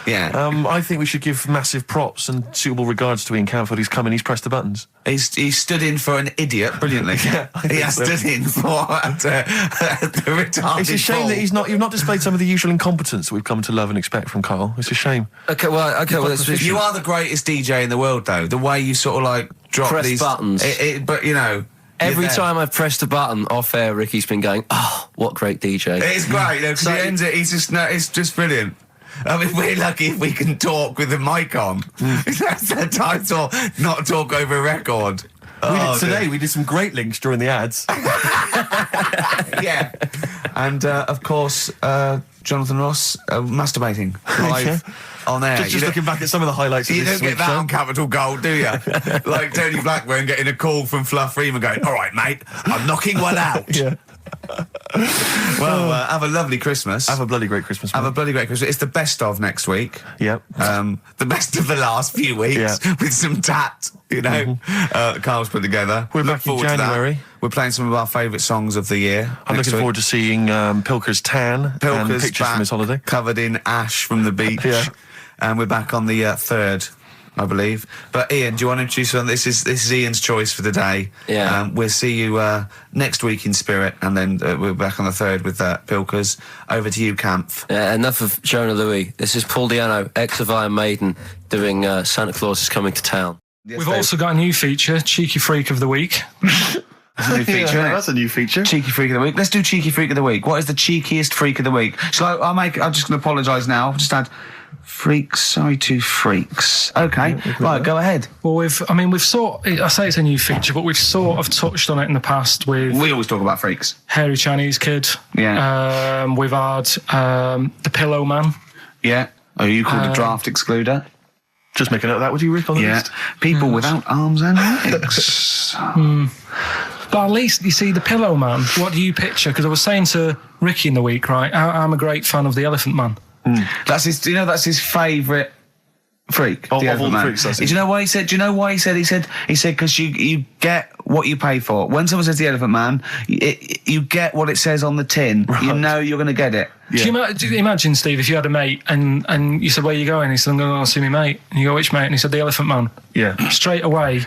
Yeah. I think we should give massive props and suitable regards to Ian Canfield. He's come in, he's pressed the buttons. He stood in for an idiot brilliantly. Yeah, I he think has so. stood in for the retarded It's a shame fool. that you've not displayed some of the usual incompetence that we've come to love and expect from Karl. It's a shame. Okay, well, You are the greatest DJ in the world, though. The way you sort of like drop Press these buttons. But you know, Every you're there. time I've pressed a button off air, Ricky's been going, "Oh, what great DJ!" It's great, because So- he ends it. It's just brilliant. I mean, we're lucky if we can talk with the mic on. That's the title, not talk over a record. We did some great links during the ads. Yeah. And, of course, Jonathan Ross masturbating live on air. Just looking back at some of the highlights of You this don't get week's that show. on Capital Gold, do you? Like Tony Blackburn getting a call from Fluff Freeman going, "All right, mate, I'm knocking one out." Yeah. Well, have a lovely Christmas. Have a bloody great Christmas. Have mate. a bloody great Christmas. It's the best of next week. Yep. The best of the last few weeks with some tat, you know, that Carl's put together. We're Look back in forward to that. January. We're playing some of our favourite songs of the year. I'm looking forward to seeing Pilker's tan and Pilker's pictures back, from his holiday. covered in ash from the beach. Yeah. And we're back on the 3rd, I believe. But Ian, do you want to introduce one? This is Ian's choice for the day. Yeah. We'll see you next week in spirit, and then we're back on the 3rd with Pilkers. Over to you, Kampf. Enough of Jonah Louis. This is Paul Di'Anno, ex of Iron Maiden, doing Santa Claus is Coming to Town. Yes, We've Dave. also got a new feature, Cheeky Freak of the Week. That's a new feature, isn't it? That's a new feature. Cheeky Freak of the Week. Let's do Cheeky Freak of the Week. What is the cheekiest freak of the week? I'm just going to apologise now. I've just had freaks. Sorry to freaks. Okay, right, go ahead. Well, I say it's a new feature, but we've sort of touched on it in the past with We always talk about freaks. Hairy Chinese Kid. Yeah. We've had the Pillow Man. Yeah. Oh, you called a draft excluder? Just make a note of that, would you, Rick, on the Yeah. list? People without arms and legs. But at least, you see, the Pillow Man, what do you picture? Because I was saying to Ricky in the week, right, I'm a great fan of the Elephant Man. That's his. Do you know that's his favourite freak? Of all Elephant the Man. freaks, that's Do it. you know why he said? Do you know why he said? He said because you get what you pay for. When someone says the Elephant Man, you get what it says on the tin. Right. You know you're going to get it. Do you imagine, Steve, if you had a mate and you said, "Where are you going?" He said, "I'm going to go see my mate." And you go, "Which mate?" And he said, "The Elephant Man." Yeah. Straight away,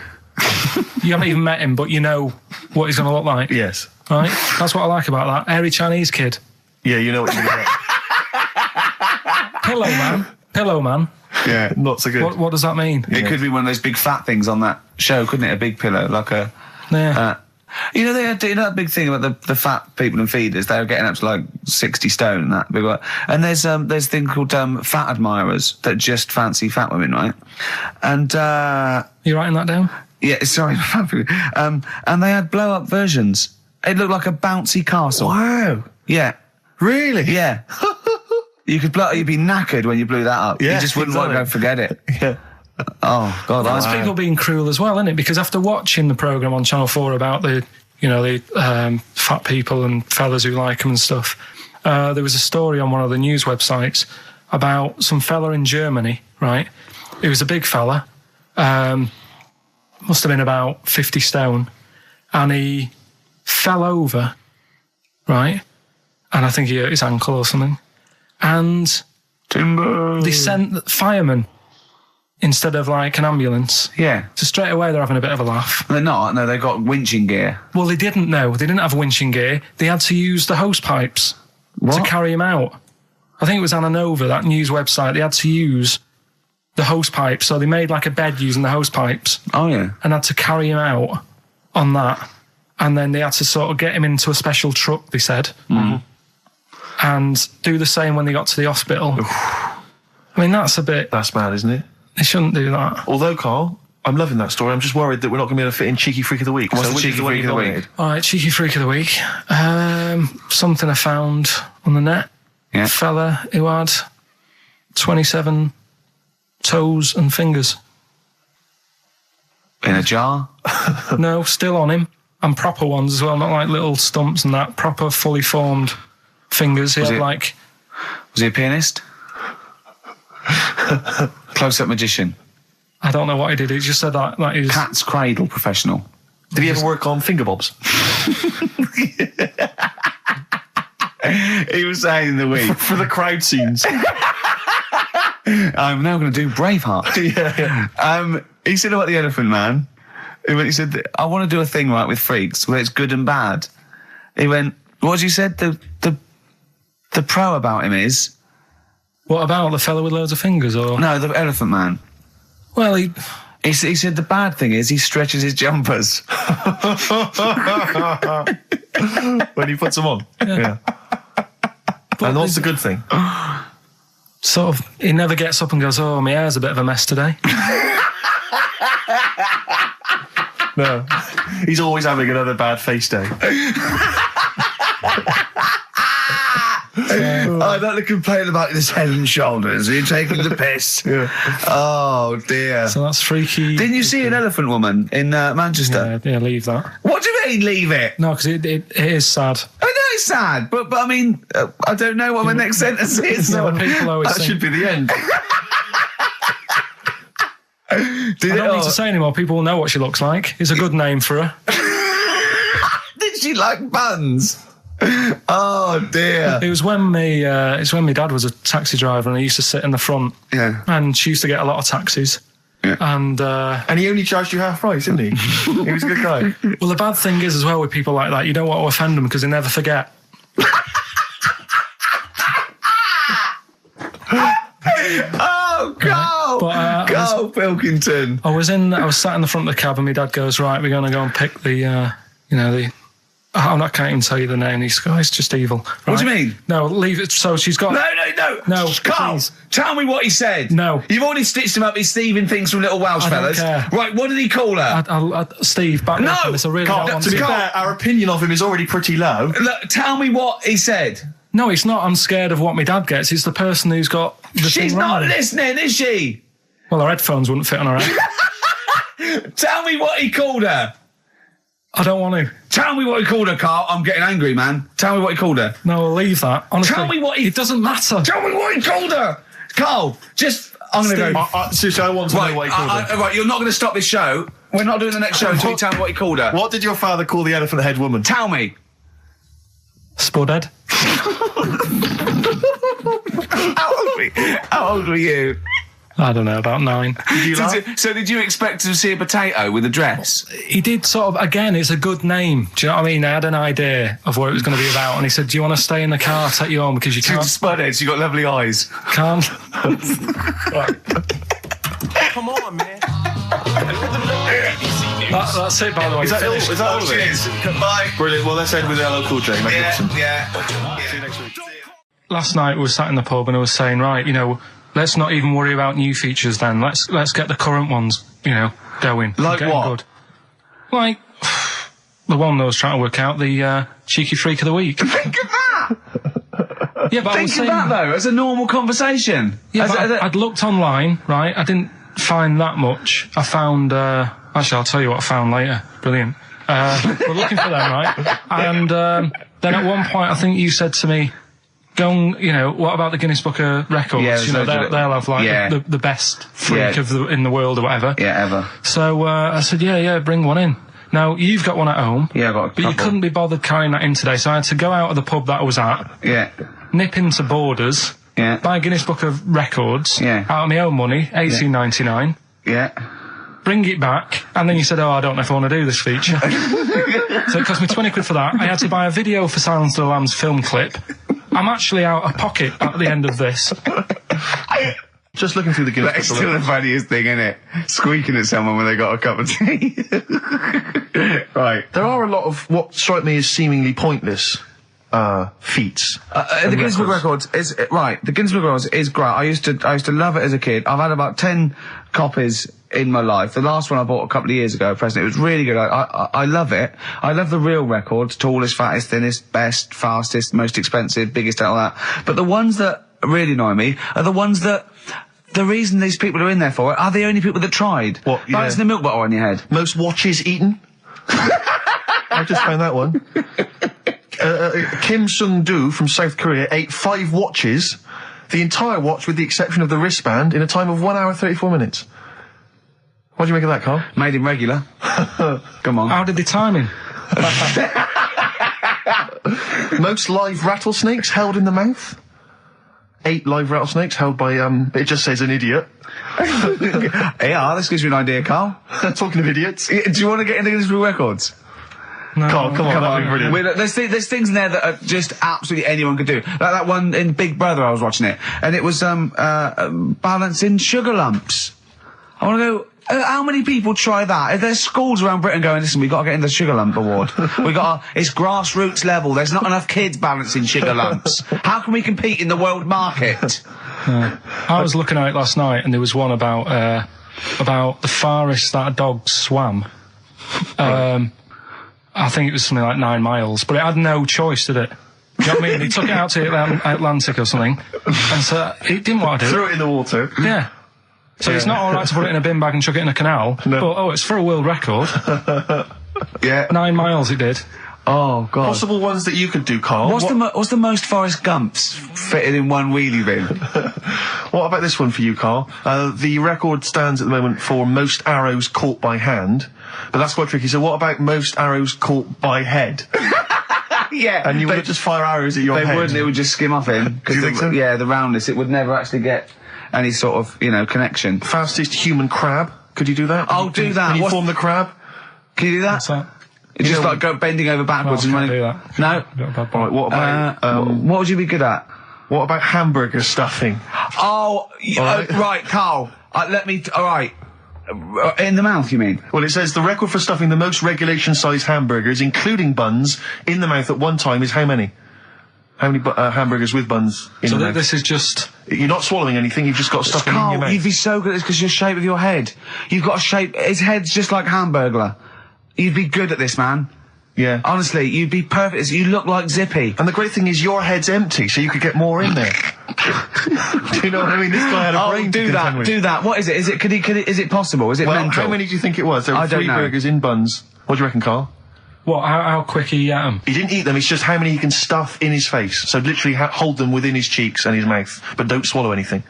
you haven't even met him, but you know what he's going to look like. Yes. Right? That's what I like about that. Hairy Chinese Kid. Yeah, you know what you're going to get. Pillow Man. Yeah. Not so good. What does that mean? It could be one of those big fat things on that show, couldn't it? A big pillow, like a. Yeah. You know that big thing about the fat people in feeders. They were getting up to like 60 stone and that big one. And there's a thing called fat admirers that just fancy fat women, right? And You writing that down? yeah, sorry, and they had blow up versions. It looked like a bouncy castle. Wow. Yeah, Really? yeah. You'd be knackered when you blew that up. Yeah, you just wouldn't want to go exactly. forget it. Yeah. Oh God, That's people being cruel as well, isn't it? Because after watching the programme on Channel 4 about the fat people and fellas who like them and stuff, there was a story on one of the news websites about some fella in Germany, right? He was a big fella, must have been about 50 stone, and he fell over, right? And I think he hurt his ankle or something. And timber. they sent firemen instead of like an ambulance. Yeah, So straight away they're having a bit of a laugh. they're not. No, they've got winching gear. Well, they didn't know. They didn't have winching gear. They had to use the hose pipes to carry him out. I think it was Anna Nova, that news website. They had to use the hose pipes. So they made like a bed using the hose pipes Oh yeah. and had to carry him out on that. And then they had to sort of get him into a special truck, they said, and do the same when they got to the hospital. I mean, that's That's mad, isn't it? they shouldn't do that. Although, Karl, I'm loving that story. I'm just worried that we're not going to be able to fit in Cheeky Freak of the Week. What's the which Cheeky is one Freak you've of the week? nominated? All right, Cheeky Freak of the Week. Something I found on the net. Yeah. A fella who had 27 toes and fingers. In a jar? No, still on him. And proper ones as well, not like little stumps and that. Proper, fully formed fingers. He had like... Was he a pianist? Close-up magician? I don't know what he did. He just said that he's... Cat's cradle professional? Did he ever work on finger bobs? He was saying in the week... For the crowd scenes. I'm now going to do Braveheart. Yeah. He said about the Elephant Man. He said, I want to do a thing right with freaks where it's good and bad. He went, what you said? The pro about him is... What about the fella with loads of fingers, or...? No, the Elephant Man. Well, He said the bad thing is he stretches his jumpers. When he puts them on. Yeah. And what's the good thing? Sort of, he never gets up and goes, oh, my hair's a bit of a mess today. No. He's always having another bad face day. I'd like to complain about this head and shoulders. Are you taking the piss? Yeah. Oh, dear. So that's freaky. Didn't you see an elephant woman in Manchester? Yeah, leave that. What do you mean, leave it? No, because it is sad. I know it's sad, but I mean, I don't know what my next sentence is. No, people always That think, should be the end. I don't need to say anymore. People will know what she looks like. It's a good name for her. Did she like buns? Oh dear! It was when my dad was a taxi driver and he used to sit in the front. Yeah. And she used to get a lot of taxis. Yeah. And he only charged you half price, didn't he? He was a good guy. well, the bad thing is as well with people like that, you don't want to offend them because they never forget. Oh, go! But, Karl Pilkington. I was sat in the front of the cab and my dad goes, right, we're going to go and pick the I can't even tell you the name. These guys just evil. Right? What do you mean? No, leave it. So she's got... No, Karl, please. tell me what he said. No. You've already stitched him up. He's Stephen things from Little Welsh I don't Fellas. care. Right, what did he call her? Steve, back No! up on this. I really Karl, don't want to be to... fair, our opinion of him is already pretty low. Look, tell me what he said. No, it's not. I'm scared of what my dad gets. It's the person who's got the She's thing not wrong. listening, is she? Well, her headphones wouldn't fit on her head. Tell me what he called her. I don't want to. Tell me what he called her, Karl. I'm getting angry, man. Tell me what he called her. No, I'll leave that. Honestly, Tell me what he... It doesn't matter. Tell me what he called her. Karl, just... I'm going to go... Seriously, I want to know what he called her. Right, you're not going to stop this show. We're not doing the next show until you tell me what he called her. What did your father call the elephant head woman? Tell me. Spudhead. How old were you? I don't know, about 9. Did you laugh? So did you expect to see a potato with a dress? He did sort of, again, it's a good name. Do you know what I mean? I had an idea of what it was going to be about, and he said, do you want to stay in the car, take you home, because you can't... Spudheads, you got lovely eyes. Can't. Come on, man. That's it, by the way. Is that all of it? Cheers. Bye. Brilliant. Well, let's end with LL Cool J. Magnificent. Yeah. See you next week. Last night we were sat in the pub and I was saying, right, let's not even worry about new features then. Let's get the current ones, going. Like Getting what? Good. Like the one that I was trying to work out, the cheeky freak of the week. Think of that. Yeah, but I Think was of saying, that though, as a normal conversation. yeah, but I'd looked online, right? I didn't find that much. I found, actually, I'll tell you what I found later. Brilliant. We're looking for them, right? And then at one point, I think you said to me, go and, what about the Guinness Book of Records? Yeah, they'll have like the best freak in the world or whatever. Yeah, ever. So I said, yeah, bring one in. Now, you've got one at home. Yeah, I got a But you couple. couldn't be bothered carrying that in today, so I had to go out of the pub that I was at, Yeah. nip into Borders, Yeah. buy a Guinness Book of Records, Yeah. out of my own money, $18.99, Yeah. bring it back, and then you said, I don't know if I want to do this feature. So it cost me 20 quid for that. I had to buy a video for Silence of the Lambs film clip. I'm actually out of pocket at the end of this. Just looking through the Guinness That's Book of still the Records. funniest thing, isn't it? Squeaking at someone when they got a cup of tea. Right. There are a lot of what strike me as seemingly pointless feats. The Guinness Book of Records is right. The Guinness Book of Records is great. I used to love it as a kid. I've had about 10 copies in my life. The last one I bought a couple of years ago, at present. It was really good. I love it. I love the real records: tallest, fattest, thinnest, best, fastest, most expensive, biggest, all that. But the ones that really annoy me are the ones that the reason these people are in there for it are the only people that tried. What, yeah. Balancing the milk bottle on your head. Most watches eaten. I just found that one. Kim Sung-do from South Korea ate 5 watches, the entire watch with the exception of the wristband, in a time of 1 hour 34 minutes. What do you make of that, Carl? Made him regular. Come on. How did they time him? Most live rattlesnakes held in the mouth. 8 live rattlesnakes held by, it just says an idiot. Yeah, this gives you an idea, Carl. Talking of idiots. Do you want to get into Guinness World Records? No. Carl, come on, that'd be brilliant. There's things in there that are just absolutely anyone could do. Like that one in Big Brother, I was watching it, and it was balancing sugar lumps. I want to go. How many people try that? If there's schools around Britain going, listen, we've got to get in the Sugar Lump Award. It's grassroots level. There's not enough kids balancing sugar lumps. How can we compete in the world market? I was looking at it last night, and there was one about the farthest that a dog swam. I think it was something like 9 miles, but it had no choice, did it? You know what I mean? He took it out to the Atlantic or something, and so it didn't want to do it. Threw it in the water. Yeah. So it's not all right to put it in a bin bag and chuck it in a canal, but, it's for a world record. Yeah. 9 miles it did. Oh, God. Possible ones that you could do, Carl. What's the most Forrest Gumps fitted in one wheelie bin? What about this one for you, Carl? The record stands at the moment for most arrows caught by hand, but that's quite tricky. So what about most arrows caught by head? Yeah. And you would just fire arrows at your head? They wouldn't, it would just skim off him. Do you think so? Yeah, the roundness, it would never actually get any sort of, connection. Fastest human crab. Could you do that? I'll do that. Can you form the crab? Can you do that? What's that? It's just like go bending over backwards No, I and can't running. do that. No? Got a bad Right, what about, what would you be good at? what about hamburger stuffing? Oh, right, Carl. Alright. In the mouth, you mean? Well, it says the record for stuffing the most regulation-sized hamburgers, including buns, in the mouth at one time is how many? How many hamburgers with buns in the mouth? This is just... You're not swallowing anything, you've just got stuff in your Carl, mouth. you'd be so good at this because your shape of your head. You've got a shape... His head's just like Hamburglar. You'd be good at this, man. Yeah. Honestly, you'd be perfect. You look like Zippy. And the great thing is your head's empty, so you could get more in there. Do you know what I mean? This guy had a brain to contend with. Do that. What is it? Is it possible? Is it mental? How many do you think it was? There were 3 burgers in buns. What do you reckon, Carl? What, how quick he ate them? He didn't eat them, it's just how many he can stuff in his face. So literally hold them within his cheeks and his mouth, but don't swallow anything.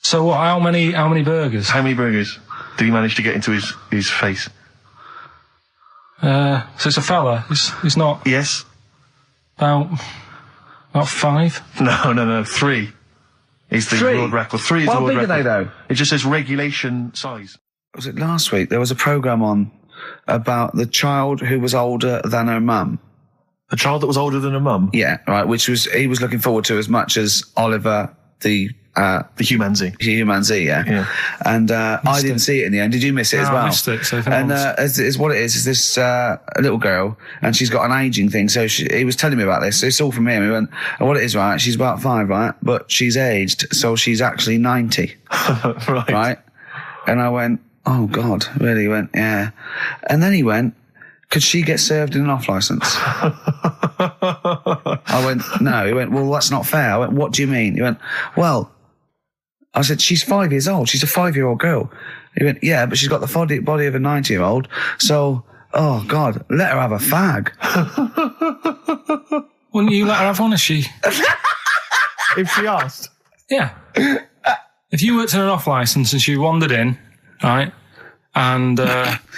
So what, how many burgers? How many burgers did he manage to get into his face? So it's a fella. He's not... Yes? About 5? No. 3 is the world record. 3 is the world record. How big are they, though? It just says regulation size. Was it last week? There was a programme on about the child who was older than her mum. A child that was older than her mum? Yeah, right, he was looking forward to as much as Oliver, the Humanzee. Humanzee, yeah. And I didn't see it in the end. Did you miss it as well? I missed it. So and is what it is this little girl, and she's got an ageing thing. So he was telling me about this. So it's all from him. He went, and what it is, right? She's about 5, right? But she's aged, so she's actually 90. Right? And I went, oh God, really? He went, yeah. And then he went, could she get served in an off licence? I went, no. He went, well, that's not fair. I went, what do you mean? He went, well, I said, she's 5 years old. She's a 5-year-old girl. He went, yeah, but she's got the body of a 90-year-old. So, oh God, let her have a fag. Wouldn't you let her have one if she... If she asked? Yeah. If you worked in an off licence and she wandered in, right, and...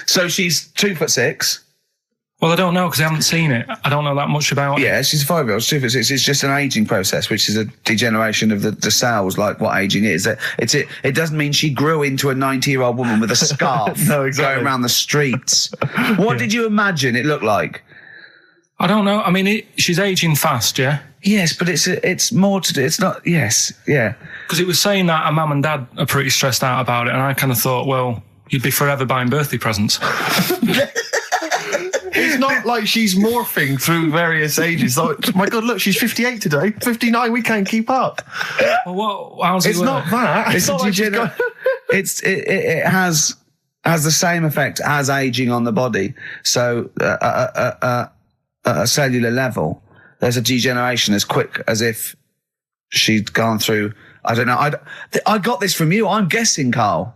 So she's 2'6". Well, I don't know because I haven't seen it. I don't know that much about it. Yeah, she's a 5-year-old. She's 2'6". It's just an ageing process, which is a degeneration of the cells, like what ageing is. It doesn't mean she grew into a 90-year-old woman with a scarf No, exactly. going around the streets. What did you imagine it looked like? I don't know. I mean, she's ageing fast, yeah? Yes, but it's more to do. It's not. Yes, yeah. Because it was saying that her mum and dad are pretty stressed out about it, and I kind of thought, well, you'd be forever buying birthday presents. It's not like she's morphing through various ages. Like, my God, look, she's 58 today. 59, we can't keep up. Well, how's it It's work? not that. It's not like she's got... it has the same effect as aging on the body. So at a cellular level, there's a degeneration as quick as if she'd gone through I don't know. I got this from you. I'm guessing, Carl.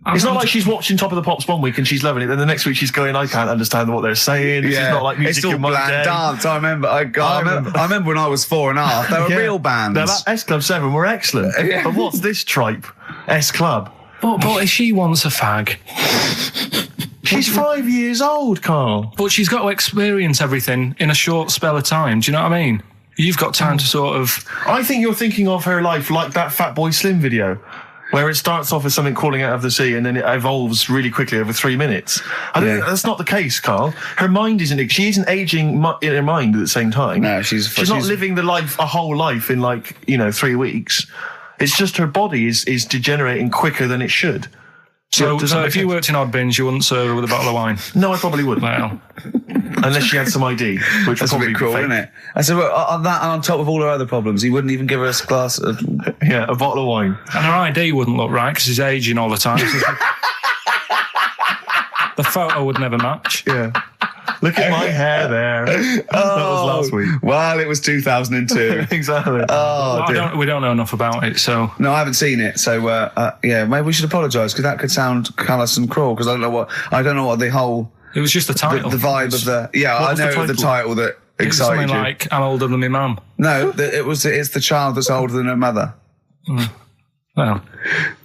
It's not like she's watching Top of the Pops one week and she's loving it, then the next week she's going, I can't understand what they're saying. This is not like music it's all in my bland day. dance. I remember. I remember when I was 4.5. They were real bands. Now, that S Club 7 were excellent. Yeah. But what's this tripe? S Club. But if she wants a fag, She's 5 years old, Carl. but she's got to experience everything in a short spell of time. Do you know what I mean? You've got time to sort of. I think you're thinking of her life like that Fatboy Slim video, where it starts off as something crawling out of the sea and then it evolves really quickly over 3 minutes. I think that's not the case, Carl. Her mind she isn't aging in her mind at the same time. No, she's not living a whole life in 3 weeks. It's just her body is degenerating quicker than it should. So if you worked in Odd Bins, you wouldn't serve her with a bottle of wine? No, I probably wouldn't. Well, Unless she had some ID, which would That's a probably bit cruel, be fake. isn't it? And so on that, and on top of all her other problems, he wouldn't even give her a glass of... Yeah, a bottle of wine. and her ID wouldn't look right because he's aging all the time. The photo would never match. Yeah. Look at my hair there. That was last week. Well, it was 2002. Exactly. We don't know enough about it, so. No, I haven't seen it, so maybe we should apologise because that could sound callous and cruel because I don't know what the whole It was just the title. the vibe of the I was the know the title that It was excited something you. like, I'm older than my mum. No, it's the child that's older than her mother. Well,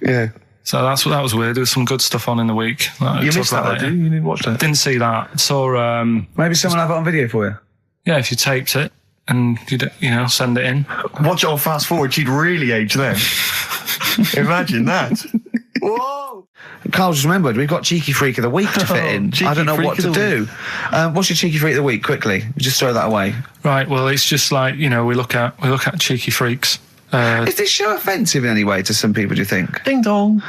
Yeah. so that was weird. There was some good stuff on in the week. You missed that, didn't you? You didn't watch that. Didn't see that. Saw, Maybe someone have it on video for you. yeah, if you taped it and you send it in. Watch it on fast forward, she'd really age then. Imagine that. Whoa! Carl just remembered we've got Cheeky Freak of the Week to fit in. Cheeky I don't know Freak what of to the do. What's your Cheeky Freak of the Week? Quickly, just throw that away. Right. Well, it's just like we look at cheeky freaks. Is this show offensive in any way to some people? Do you think? Ding dong.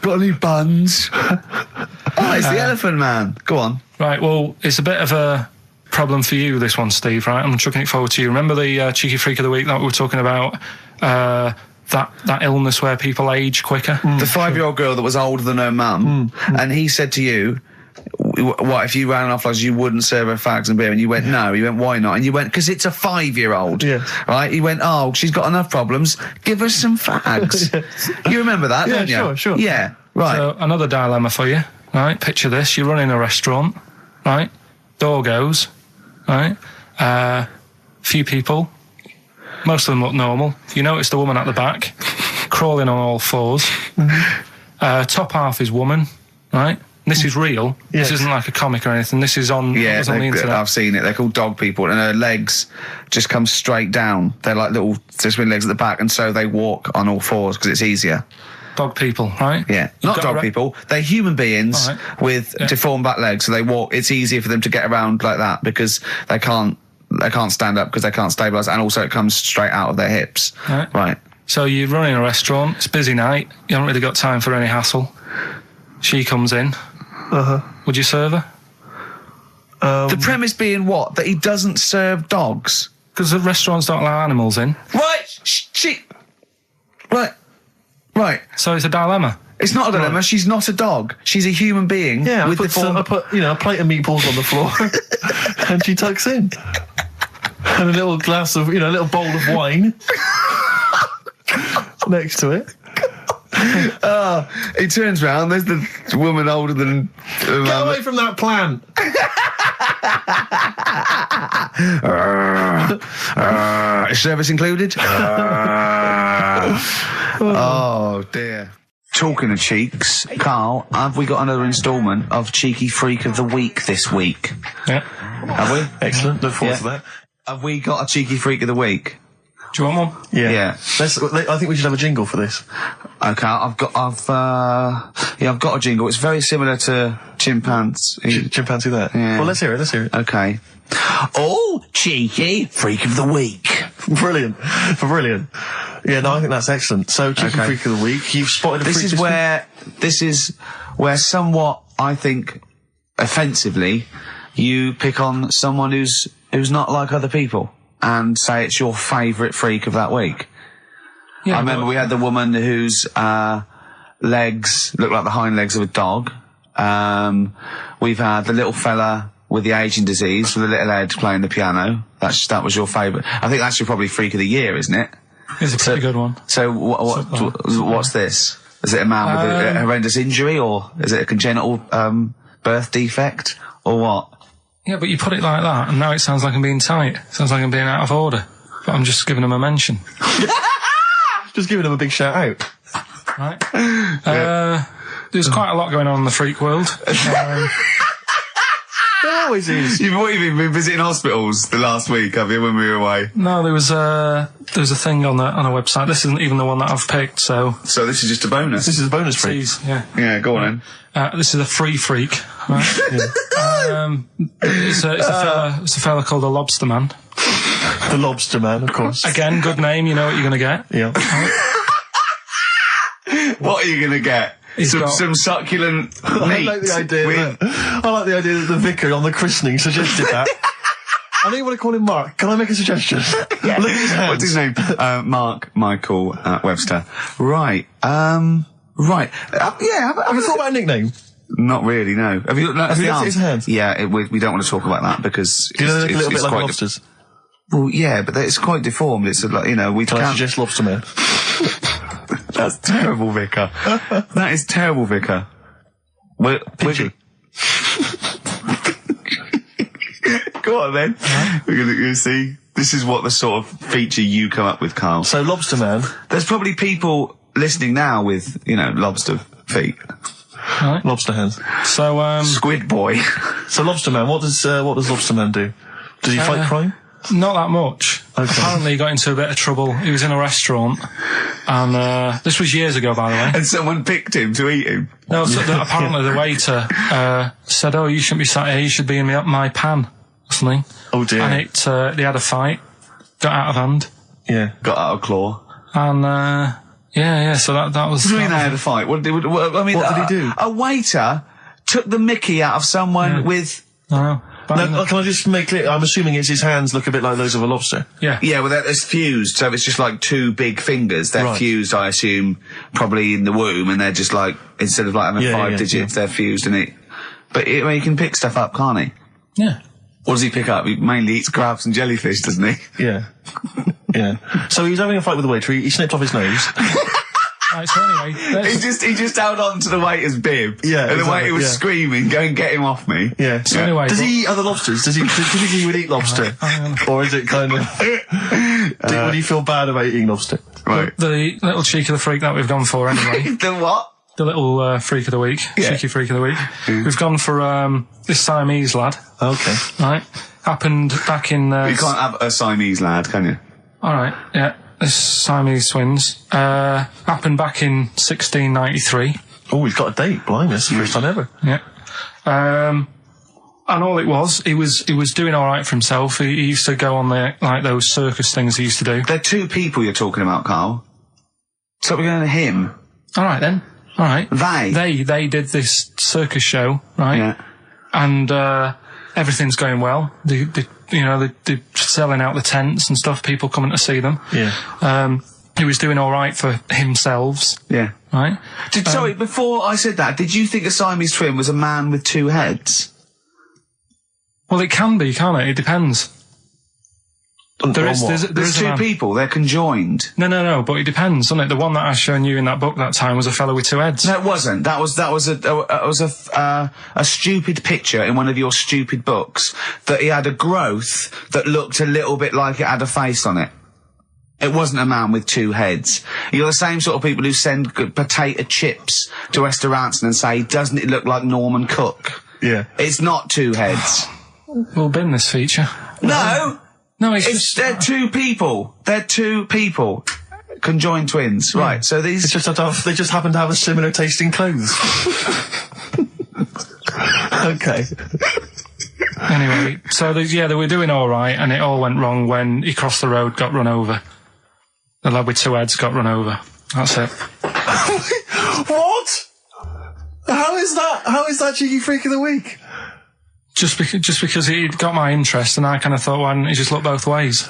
Got any buns? Oh, it's the Elephant Man. Go on. Right. Well, it's a bit of a problem for you, this one, Steve. Right. I'm chucking it forward to you. Remember the cheeky freak of the week that we were talking about? That illness where people age quicker. The 5-year-old girl that was older than her mum, and he said to you, what, if you ran off like you wouldn't serve her fags and beer? And you went, no. You went, why not? And you went, because it's a 5-year-old. Yes. Right? He went, oh, she's got enough problems. Give us some fags. You remember that, don't you? Sure. Yeah, right. So another dilemma for you. Right. Picture this. You're running a restaurant. Right. Door goes. Right. Few people. Most of them look normal. You notice the woman at the back, crawling on all fours. Top half is woman. Right. This is real. Yes. This isn't like a comic or anything. This is on. Yeah, on the internet. I've seen it. They're called dog people, and her legs just come straight down. They're like little swing legs at the back, and so they walk on all fours because it's easier. Dog people, right? Yeah, not dog people. They're human beings with deformed back legs, so they walk. It's easier for them to get around like that because they can't stand up because they can't stabilise, and also it comes straight out of their hips. Right. So you're running a restaurant. It's a busy night. You haven't really got time for any hassle. She comes in. Would you serve her? The premise being what? That he doesn't serve dogs. Because the restaurants don't allow animals in. Right. So it's a dilemma. It's not a dilemma. Right. She's not a dog. She's a human being. Yeah, with I put a plate of meatballs on the floor, and she tucks in, and a little glass of, a little bowl of wine next to it. He turns round. There's the woman older than. Get away from that plant. Is service included? Oh dear. Talking of cheeks, Carl, have we got another instalment of Cheeky Freak of the Week this week? Yeah. Have we? Excellent. Look forward to that. Have we got a Cheeky Freak of the Week? Do you want one? Yeah. I think we should have a jingle for this. Okay, I've got a jingle. It's very similar to Chimpanzee. Chimpanzee that. Yeah. Well, let's hear it. Okay. Oh, Cheeky Freak of the Week. Brilliant. Yeah, no, I think that's excellent. So, Cheeky Freak of the Week, you've spotted a freak. This is where somewhat, I think, offensively, you pick on someone who's not like other people and say it's your favourite freak of that week. Yeah, I remember we had the woman whose legs look like the hind legs of a dog. We've had the little fella with the aging disease, with the little head playing the piano. That was your favourite. I think that's your probably freak of the year, isn't it? It's a pretty good one. So what's this? Is it a man with a horrendous injury, or is it a congenital birth defect, or what? Yeah, but you put it like that, and now it sounds like I'm being tight. It sounds like I'm being out of order. But I'm just giving him a mention. Just giving him a big shout out. Right. There's quite a lot going on in the freak world. There always is. You've been visiting hospitals the last week, have you, when we were away? No, there was a thing on a website. This isn't even the one that I've picked, so... So this is just a bonus? This is a bonus freak. Please, yeah. Yeah, go on then. This is a free freak, right? It's a fella called the Lobster Man. The Lobster Man, of course. Again, good name, you know what you're going to get. Yeah. What are you going to get? Some succulent meat. I like the idea that the vicar on the christening suggested that. I don't even want to call him Mark. Can I make a suggestion? Yeah. Look at his hands. What's his name? Mark Michael Webster. Right. Right. Have you thought about a nickname? Not really, no. Have you looked at his hands? Yeah, we don't want to talk about that because Do you know they look a little bit like lobsters? Well, yeah, but it's quite deformed. It's like, you know, we Can can't... I suggest Lobster Man? That's terrible, Vicar. That is terrible, Vicar. We're Go on then. We're going to see. This is what the sort of feature you come up with, Karl. So Lobster Man. There's probably people listening now with, you know, lobster feet. Right. Lobster hands. So, Squid Boy. So Lobster Man, what does Lobster Man do? Does he fight crime? not that much. Okay. Apparently he got into a bit of trouble. He was in a restaurant, and this was years ago, by the way. And someone picked him to eat him. No, so apparently the waiter said, "Oh, you shouldn't be sat here. You should be in my pan," or something. Oh dear. And they had a fight, got out of hand. Yeah. Got out of claw. And yeah. So that was. What do you mean they had a fight? What did he do? A waiter took the mickey out of someone with. No. No, can I just make clear? I'm assuming it's his hands look a bit like those of a lobster. Yeah. Yeah, well, it's fused, so it's just like two big fingers. They're fused, I assume, probably in the womb, and they're just like, instead of like having five digits, they're fused in it. But he can pick stuff up, can't he? Yeah. What does he pick up? He mainly eats crabs and jellyfish, doesn't he? Yeah. Yeah. So he was having a fight with the waiter. He snipped off his nose. Right, so anyway, he just held on to the waiter's bib. Yeah, and the waiter was screaming, "Go and get him off me." Yeah. So anyway, does he eat other lobsters? Does he typically he would eat lobster, or is it kind of? Would he feel bad about eating lobster? Right. The little cheek of the freak that we've gone for anyway. The what? The little freak of the week, cheeky freak of the week. We've gone for this Siamese lad. Okay. Right. Happened back in. You can't have a Siamese lad, can you? All right. Yeah. This Siamese twins happened back in 1693. Oh, he's got a date. Blimey, that's the first time ever. Yeah. And all it was, he was doing all right for himself. He used to go on like those circus things he used to do. They're two people you're talking about, Karl. So we're going to him. All right then. All right. They did this circus show, right? Yeah. And everything's going well. They're selling out the tents and stuff. People coming to see them. Yeah. He was doing all right for himself. Yeah. Right. Sorry, before I said that, did you think a Siamese twin was a man with two heads? Well, it can be, can't it? It depends. There's two people. They're conjoined. No. But it depends, doesn't it? The one that I shown you in that book that time was a fellow with two heads. No, it wasn't. That was a stupid picture in one of your stupid books that he had a growth that looked a little bit like it had a face on it. It wasn't a man with two heads. You're the same sort of people who send potato chips to restaurants and say, "Doesn't it look like Norman Cook?" Yeah. It's not two heads. We'll bin this feature. No. No, they're two people. They're two people. Conjoined twins. Yeah. Right, so these... They just happen to have a similar taste in clothes. Okay. Anyway, so they were doing all right, and it all went wrong when he crossed the road, got run over. The lad with two heads got run over. That's it. What? How is that cheeky freak of the week? Just because he got my interest, and I kind of thought, why didn't he just look both ways?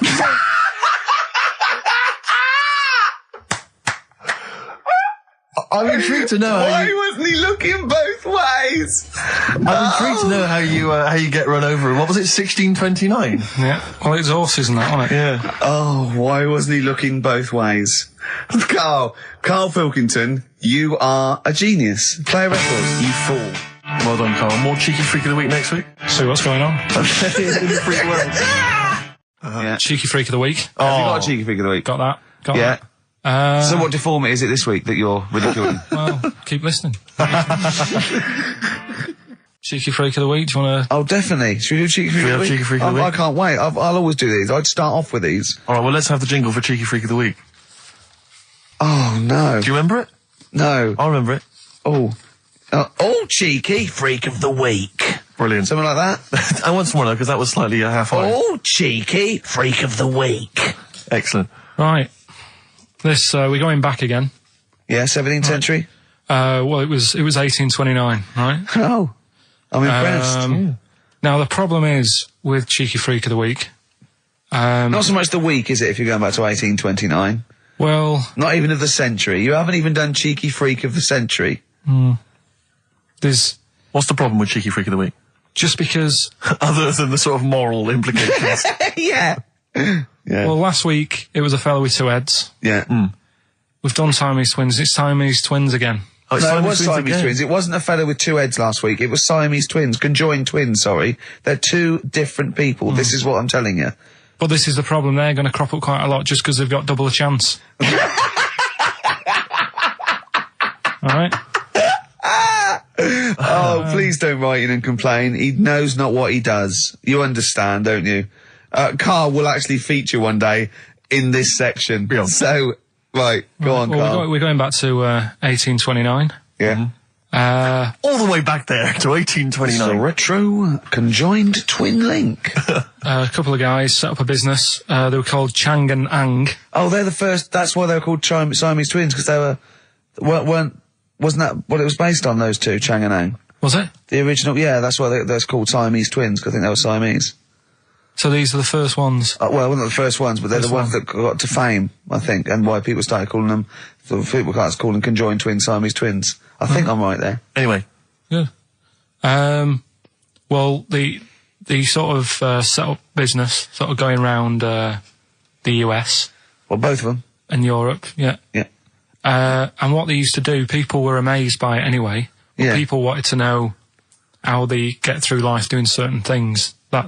I'm intrigued to know. Why wasn't he looking both ways? I'm intrigued to know how you get run over. What was it, 1629? Yeah. Well, it's horses and that, wasn't it? Yeah. Oh, why wasn't he looking both ways? Karl Pilkington, you are a genius. Play a record, you fool. Well done, Karl. More Cheeky Freak of the Week next week. See what's going on. Freak world. Yeah. Cheeky Freak of the Week. Have you got a cheeky freak of the week? Got that. Got Yeah. that. So what deformity is it this week that you're ridiculing? Well, keep listening. Cheeky Freak of the Week, do you want to... Oh, definitely. Should we do cheeky freak of the week? Cheeky Freak of the I Week? can't wait. I'll always do these. I'd start off with these. All right, well, let's have the jingle for Cheeky Freak of the Week. Oh, no. Do you remember it? No. I remember it. Oh, cheeky freak of the week. Brilliant. Something like that. I want some more, though, because that was slightly half-high. Oh, cheeky freak of the week. Excellent. Right. This, we're going back again. Yeah, 17th century. Well, it was 1829, right? Oh, I'm impressed. Now, the problem is with Cheeky Freak of the Week. Not so much the week, is it, if you're going back to 1829? Well... Not even of the century. You haven't even done cheeky freak of the century. There's... What's the problem with Cheeky Freak of the Week? Just because... Other than the sort of moral implications. Yeah. Yeah. Well, last week, it was a fellow with two heads. Yeah. We've done Siamese twins. It's Siamese twins again. Oh, it's No, it Siamese was twins Siamese again. twins. It wasn't a fellow with two heads last week. It was Siamese twins. Conjoined twins, sorry. They're two different people. This is what I'm telling you. But this is the problem. They're going to crop up quite a lot just because they've got double a chance. All right? Oh, please don't write in and complain. He knows not what he does. You understand, don't you? Karl will actually feature one day in this section. Yeah. So, right, go on, Karl. We're going back to 1829. Yeah. All the way back there to It's a 1829. retro conjoined twin link. A couple of guys set up a business. They were called Chang and Ang. Oh, they're the first. That's why they were called Siamese twins, because they wasn't that what it was based on? Those two, Chang and Ang. Was it? The original, yeah. That's why they're called Siamese twins, because I think they were Siamese. So these are the first ones. Well, not the first ones, but they're the ones that got to fame, I think, and why people started calling them. People started calling them conjoined twins, Siamese twins. I think I'm right there. Anyway. Good. Well, the sort of set up business, sort of going around the US Well, both of them. and Europe, yeah. Yeah. And what they used to do, people were amazed by it anyway. But Yeah. people wanted to know how they get through life doing certain things that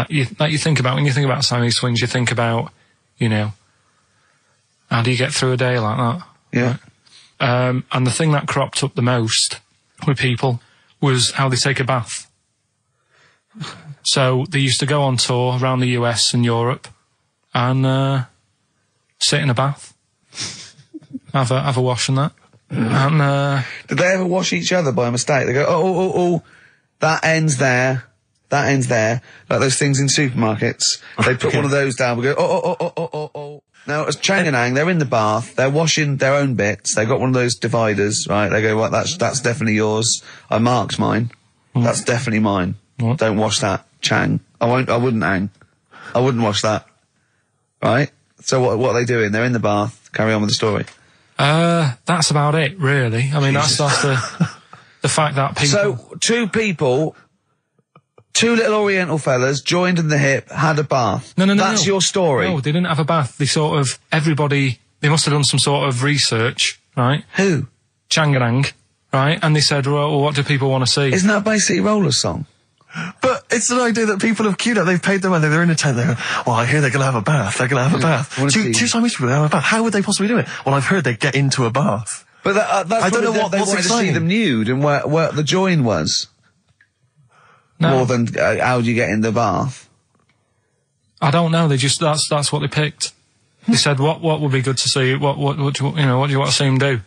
you think about. When you think about Siamese twins, you think about, how do you get through a day like that? Yeah. And the thing that cropped up the most with people was how they take a bath. So they used to go on tour around the US and Europe and sit in a bath, have a wash and that. And Did they ever wash each other by mistake? They go, oh, that ends there. That ends there. Like those things in supermarkets. They put one of those down. We go, oh. Now, as Chang and Ang, they're in the bath. They're washing their own bits. They got one of those dividers, right? They go, well, that's definitely yours. I marked mine. That's definitely mine. What? Don't wash that, Chang. I wouldn't, Ang. I wouldn't wash that. Right? So what are they doing? They're in the bath. Carry on with the story. that's about it, really. I mean, that's the fact that people... So, two little Oriental fellas joined in the hip, had a bath. No. That's your story. No, they didn't have a bath. They they must have done some sort of research, right? Who? Changarang, right? And they said, well, what do people want to see? Isn't that basically Roller's song? But it's an idea that people have queued up. They've paid their money. They're in a tent. They're going, well, I hear they're going to have a bath. They're going to have a bath. Two Siamese people have a bath. How would they possibly do it? Well, I've heard they get into a bath. But that's I don't know they what's wanted to see exciting. them nude and where the join was. No, More than how do you get in the bath? I don't know. They just that's what they picked. They said, what would be good to see? What do you want to see them do?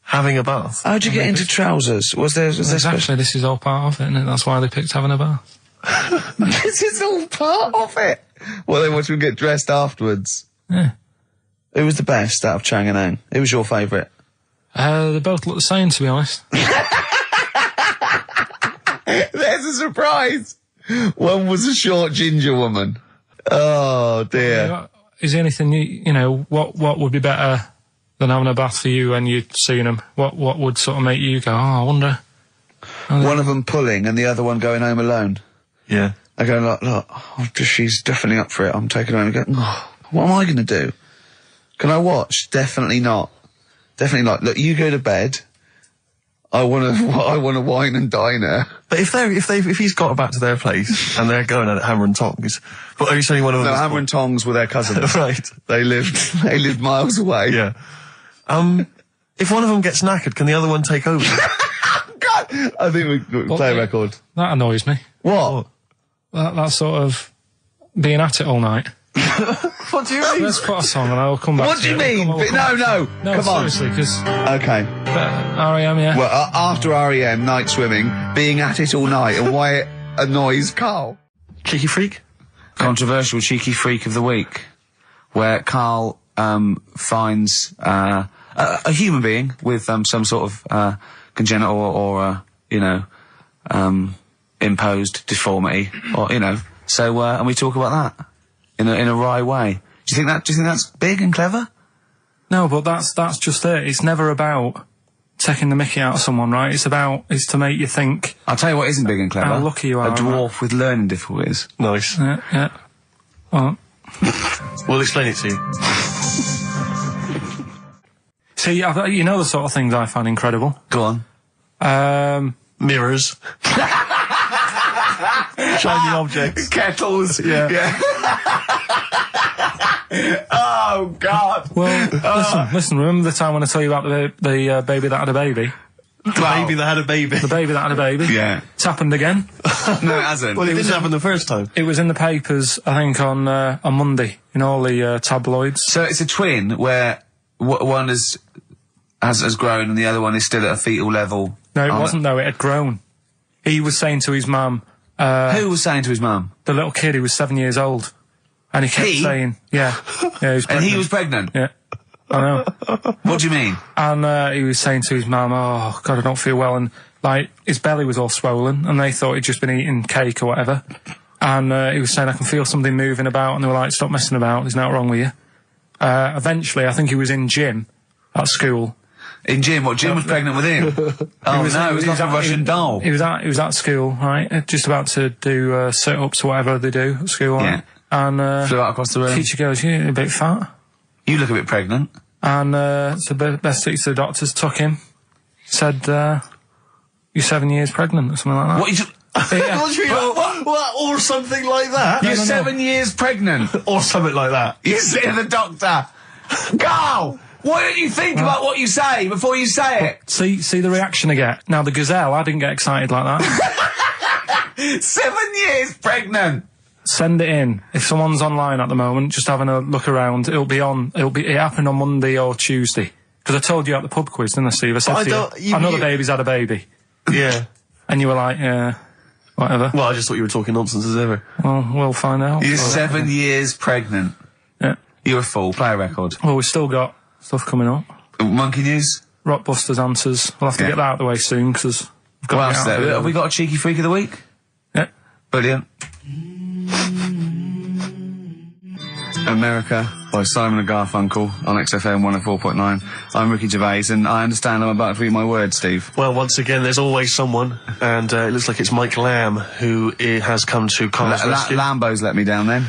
Having a bath. How'd you get into trousers? Was there Exactly. This is all part of it, isn't it? That's why they picked having a bath. This is all part of it. Well, they want to get dressed afterwards. Yeah. Who was the best out of Chang and Ang? Who was your favourite? They both look the same, to be honest. There's a surprise. One was a short ginger woman. Oh dear. Is there anything what would be better than having a bath for you when you'd seen them? What would sort of make you go, oh, I wonder? One of them pulling and the other one going home alone. Yeah. I go, look, she's definitely up for it. I'm taking her home and go, oh, what am I going to do? Can I watch? Definitely not. Definitely not. Look, you go to bed. I want to wine and dine her. But if he's got back to their place and they're going at hammer and tongs, but are you saying one of them? No, hammer and tongs were their cousins. Right. They lived miles away. Yeah. If one of them gets knackered, can the other one take over? God, I think we play a record. That annoys me. What? That sort of being at it all night. What do you mean? Let's put a song and I'll come back. What do you mean? No, No, come on. seriously, because Okay. R.E.M., yeah. Well, after R.E.M., night swimming, being at it all night, and why it annoys Karl. Cheeky freak? Controversial cheeky freak of the week, where Karl finds a human being with some sort of congenital or imposed deformity, or So and we talk about that in a wry way. Do you think that's big and clever? No, but that's just it. It's never about taking the mickey out of someone, right? It's to make you think. I'll tell you what isn't big and clever. How lucky you are. A dwarf with learning difficulties. Nice. Yeah. Well, We'll explain it to you. see, you know the sort of things I find incredible. Go on. Mirrors. Shiny objects. Kettles. Yeah. Oh, God. Well, listen. Remember the time when I told you about the baby that had a baby? The baby that had a baby. The baby that had a baby? Yeah. It's happened again. No, it hasn't. Well, it didn't happen the first time. It was in the papers, I think, on Monday, in all the tabloids. So it's a twin where one has grown and the other one is still at a fetal level. No, it wasn't, though. It had grown. He was saying to his mum... Who was saying to his mum? The little kid who was 7 years old. And he kept saying... Yeah. He was pregnant. And he was pregnant? Yeah. I know. What do you mean? And he was saying to his mum, oh, God, I don't feel well. And, his belly was all swollen, and they thought he'd just been eating cake or whatever. And he was saying, I can feel something moving about. And they were like, stop messing about. There's nothing wrong with you. Eventually, I think he was in gym at school. In gym? What, Jim was pregnant with him? Oh, no, it was like a Russian doll. He was at school, right? Just about to do sit-ups or whatever they do at school, right? Yeah. And flew out across the room. Teacher goes, you're a bit fat. You look a bit pregnant. And so best to the doctors took him, said, you're 7 years pregnant or something like that. What? What do you mean? What? Or something like that? You're 7 years pregnant. Or something like that. You say to the doctor, Karl, why don't you think about what you say before you say it? See the reaction I get. Now, the gazelle, I didn't get excited like that. 7 years pregnant. Send it in. If someone's online at the moment, just having a look around, it happened on Monday or Tuesday. Because I told you at the pub quiz, didn't I, Steve? I said to you, I know the baby's had a baby. Yeah. And you were like, yeah, whatever. Well, I just thought you were talking nonsense as ever. Well, we'll find out. You're 7 years pregnant. Yeah. You're a fool. Play a record. Well, we've still got stuff coming up. Monkey News? Rockbusters answers. We'll have to get that out of the way soon, because we've got to get out of it. Have we got a cheeky freak of the week? Yeah. Brilliant. America by Simon and Garfunkel on XFM 104.9. I'm Ricky Gervais, and I understand I'm about to read my words, Steve. Well, once again, there's always someone, and it looks like it's Mike Lamb who has come to Karl's rescue. Lambo's let me down then.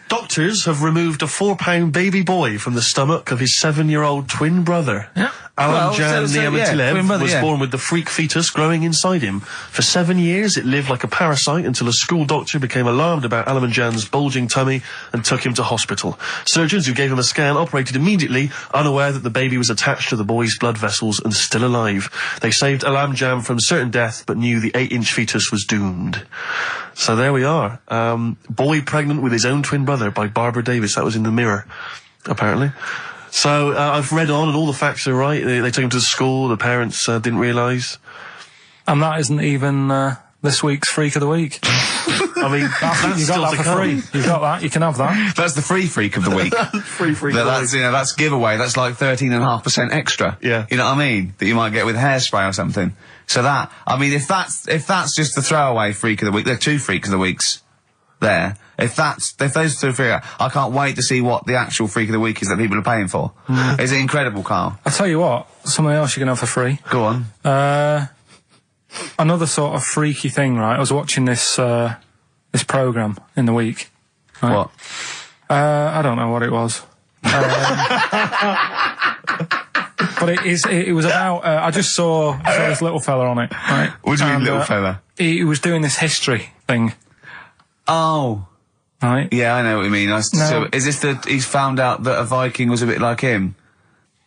Doctors have removed a 4-pound baby boy from the stomach of his 7-year-old twin brother. Yeah. Alan Jan Niamatilev was born with the freak fetus growing inside him. For 7 years, it lived like a parasite until a school doctor became alarmed about Alan Jan's bulging tummy and took him to hospital. Surgeons who gave him a scan operated immediately, unaware that the baby was attached to the boy's blood vessels and still alive. They saved Alan Jan from certain death, but knew the 8-inch fetus was doomed. So there we are. Boy pregnant with his own twin brother by Barbara Davis. That was in the Mirror, apparently. So I've read on, and all the facts are right. They took him to school. The parents didn't realise. And that isn't even this week's Freak of the Week. I mean, that's you got that for free. You've got that. You can have that. That's the free freak of the week. Free freak. That's giveaway. That's like 13.5% extra. Yeah. You know what I mean? That you might get with hairspray or something. So if that's just the throwaway freak of the week, there are 2 freaks of the weeks. there. If those two figure, I can't wait to see what the actual Freak of the Week is that people are paying for. Is it incredible, Karl? I tell you what, something else you can have for free. Go on. Another sort of freaky thing, right? I was watching this program in the week. Right? What? I don't know what it was. But it was about, I just saw this little fella on it, right? What do you mean, little fella? He was doing this history thing. Oh. Right? Yeah, I know what you mean. So, is this he's found out that a Viking was a bit like him?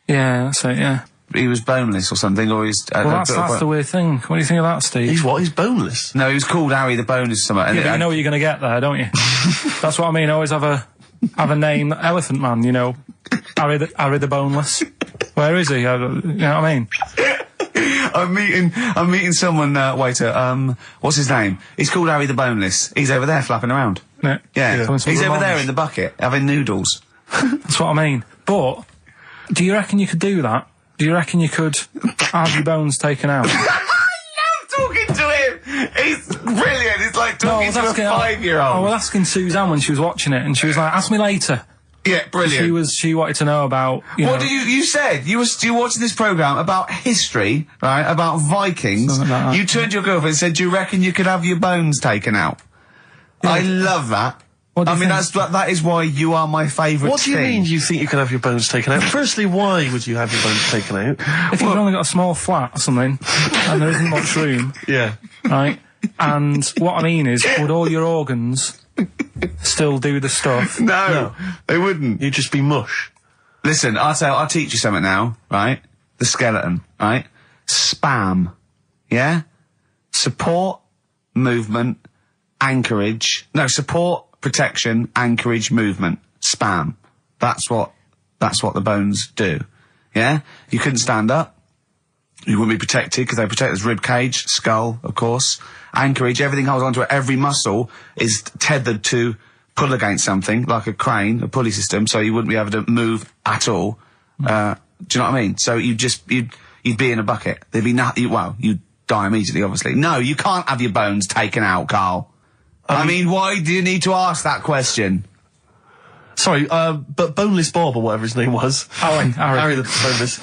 Yeah, that's it, yeah. He was boneless or something, or he's... Well, that's the weird thing. What do you think of that, Steve? He's what? He's boneless? No, he was called Harry the Boneless or something. Yeah, but you know what you're going to get there, don't you? That's what I mean. Always have a name, Elephant Man, you know. Harry the Boneless. Where is he? You know what I mean? I'm meeting someone, waiter, what's his name? He's called Harry the Boneless. He's over there flapping around. Yeah. He's over there in the bucket, having noodles. That's what I mean. But, do you reckon you could do that? Do you reckon you could have your bones taken out? I love talking to him! He's brilliant, it's like talking to a 5-year-old. I was asking Suzanne when she was watching it, and she was like, ask me later. Yeah, brilliant. She wanted to know about, What did you said? You were watching this programme about history, right? About Vikings. Something like that. You turned to your girlfriend and said, do you reckon you could have your bones taken out? Yeah. I love that. That is why you are my favourite thing. What do you mean you think you can have your bones taken out? Firstly, why would you have your bones taken out? If you've only got a small flat or something, and there isn't much room. Yeah. Right? And what I mean is, would all your organs still do the stuff? No, they wouldn't. You'd just be mush. Listen, I'll teach you something now, right? The skeleton, right? Spam. Yeah? Support, movement, anchorage. No, support, protection, anchorage, movement. Spam. That's what the bones do. Yeah? You couldn't stand up. You wouldn't be protected because they protect his rib cage, skull, of course. Anchorage, everything holds onto it. Every muscle is tethered to pull against something, like a crane, a pulley system, so you wouldn't be able to move at all. Do you know what I mean? So you'd be in a bucket. There'd be nothing, you'd die immediately, obviously. No, you can't have your bones taken out, Karl. I mean, why do you need to ask that question? Sorry, but Boneless Bob, or whatever his name was. Harry the Boneless.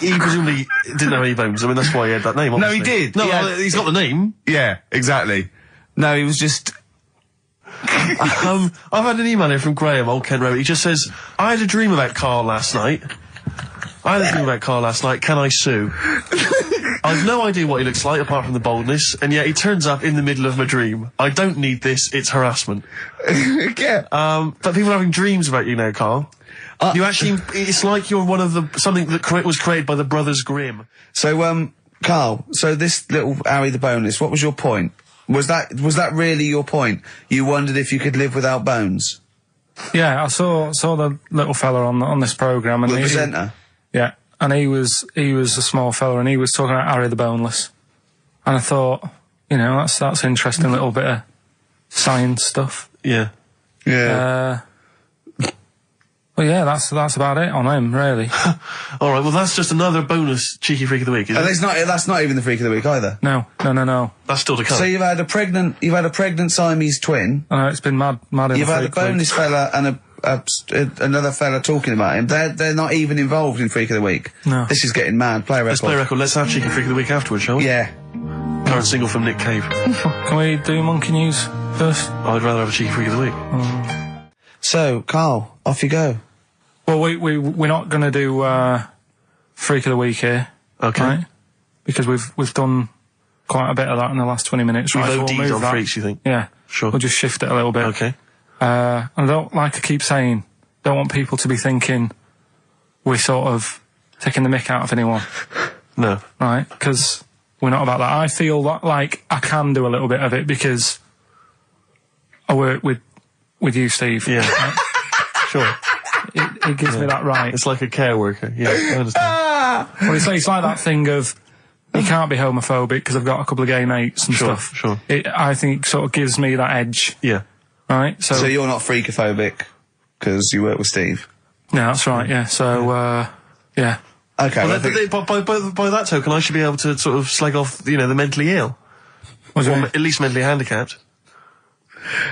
he presumably didn't have any bones. I mean, that's why he had that name, obviously. No, he did. No, he's got the name. Yeah, exactly. No, he was just... I've had an email here from Graham, Old Kent Road. He just says, I had a dream about Karl last night. Can I sue? I've no idea what he looks like, apart from the boldness, and yet he turns up in the middle of my dream. I don't need this, it's harassment. Yeah. But people are having dreams about you now, Karl. You actually, it's like you're one of something that was created by the Brothers Grimm. So, Karl, so this little Harry the Boneless, what was your point? Was that really your point? You wondered if you could live without bones? Yeah, I saw the little fella on this programme. And the presenter? Yeah, and he was a small fella, and he was talking about Harry the Boneless. And I thought, that's interesting little bit of science stuff. Yeah. Yeah. Well, yeah, that's about it on him, really. All right, well, that's just another bonus cheeky freak of the week, isn't it? That's not even the freak of the week either. No. That's still to come. So you've had a pregnant Siamese twin. It's been mad. You've had a boneless fella and another fella talking about him. They're not even involved in freak of the week. No. This is getting mad. Play a record. Let's play a record. Let's have cheeky freak of the week afterwards, shall we? Yeah. Current single from Nick Cave. Can we do Monkey News first? I'd rather have a cheeky freak of the week. So, Karl, off you go. Well, we're not going to do Freak of the Week here. Okay. Right? Because we've done quite a bit of that in the last 20 minutes. We've right? OD'd on freaks, you think? Yeah. Sure. We'll just shift it a little bit. Okay. And I don't like to keep saying, don't want people to be thinking we're sort of taking the mick out of anyone. No. Right? Because we're not about that. I feel like I can do a little bit of it because I work with you, Steve. Yeah. Right? Sure. It gives me that right. It's like a care worker. Yeah, I understand. Well, it's like that thing of you can't be homophobic because I've got a couple of gay mates and stuff. Sure. I think it sort of gives me that edge. Yeah. Right? So you're not freakophobic because you work with Steve? No, that's right, yeah. So, yeah. Okay. Well, by that token, I should be able to sort of slag off, the mentally ill. Or at least mentally handicapped.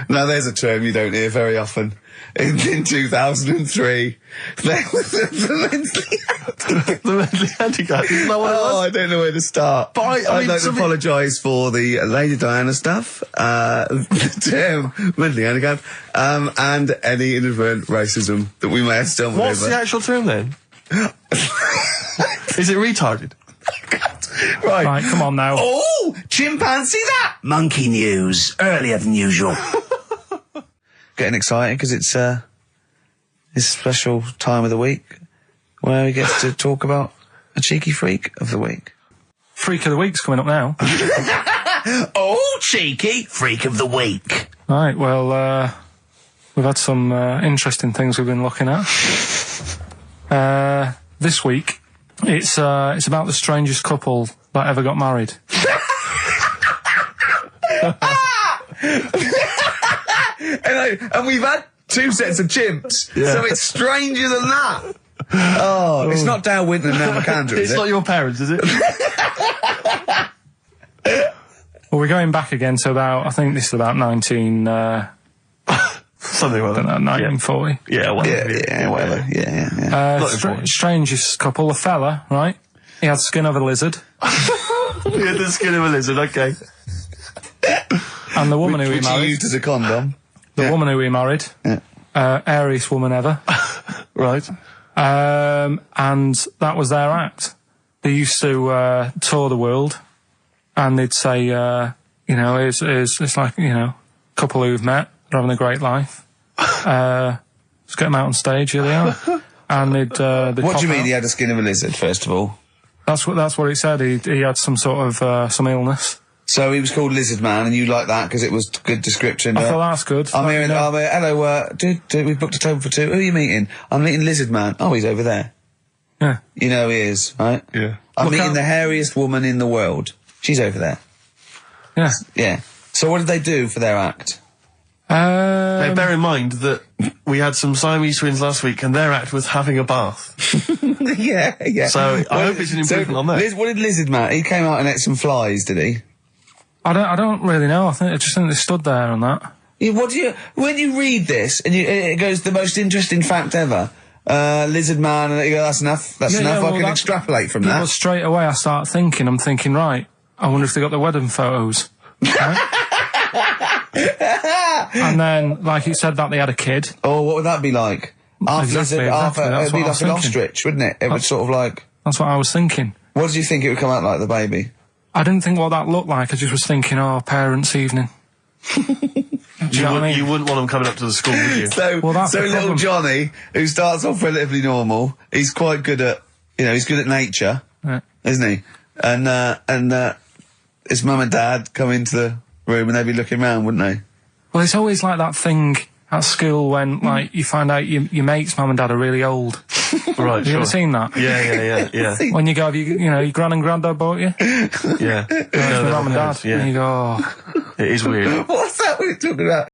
Now there's a term you don't hear very often. In 2003, there was the mentally handicapped. Isn't that what it was? I don't know where to start. But I'd like to apologise for the Lady Diana stuff, the term mentally handicapped, and any inadvertent racism that we may have stumbled over. What's the actual term then? Is it retarded? Right, come on now. Oh, chimpanzee that! Monkey news, earlier than usual. Getting excited because it's a special time of the week where we get to talk about a cheeky freak of the week. Freak of the week's coming up now. Oh, cheeky freak of the week. Right, well, we've had some interesting things we've been looking at. This week, it's about the strangest couple that ever got married. And we've had 2 sets of chimps, so it's stranger than that. Oh, it's not Dale Winton and Nell McAndrew, is It's it? not your parents, is it? Well, we're going back again to about, I think this is about 19... Something like that. 1940. Yeah, whatever. Whatever. Yeah. Strangest couple, a fella, right? He had skin of a lizard. He had the skin of a lizard, okay. And the woman who he Which he married... used as a condom. The woman who he married, airiest woman ever. Right. And that was their act. They used to tour the world, and they'd say, it's like, a couple who've met, they're having a great life. Let's get them out on stage, here they are. And they'd What do you mean out. he had the skin of a lizard, first of all? That's what it said. He had some sort of some illness. So he was called Lizard Man, and you like that because it was a good description. I thought that's good. I'm here, hello, we've booked a table for 2. Who are you meeting? I'm meeting Lizard Man. Oh, he's over there. Yeah. You know he is, right? Yeah. I'm Look meeting out. the hairiest woman in the world. She's over there. Yeah. Yeah. So what did they do for their act? Now, bear in mind that we had some Siamese twins last week, and their act was having a bath. yeah. So I hope it's an improvement on that. What did Lizard Man? He came out and ate some flies, did he? I don't really know. I just think they stood there on that. Yeah, when you read this and it goes the most interesting fact ever, Lizard Man, and you go, that's enough. That's enough. I can extrapolate from that. Well, straight away I start thinking. I'm thinking, right. I wonder if they got the wedding photos. Right? And then, like you said, that they had a kid. Oh, what would that be like? Exactly, It'd be what I was like an thinking. ostrich, wouldn't it? It would sort of like. That's what I was thinking. What did you think it would come out like, the baby? I didn't think what that looked like. I just was thinking, parents' evening. Do you know what I mean? You wouldn't want them coming up to the school, would you? So, Well, that's the little problem. Johnny, who starts off relatively normal, he's quite good at, he's good at nature, Yeah. isn't he? And his mum and dad come into the room and they'd be looking round, wouldn't they? Well, it's always like that thing at school when, like, you find out your mate's mum and dad are really old. Right, Have you ever seen that? Yeah. When you go, your gran and granddad bought you? Yeah. Your mum and dad. Yeah. And you go, oh. It is weird. What's that we're talking about?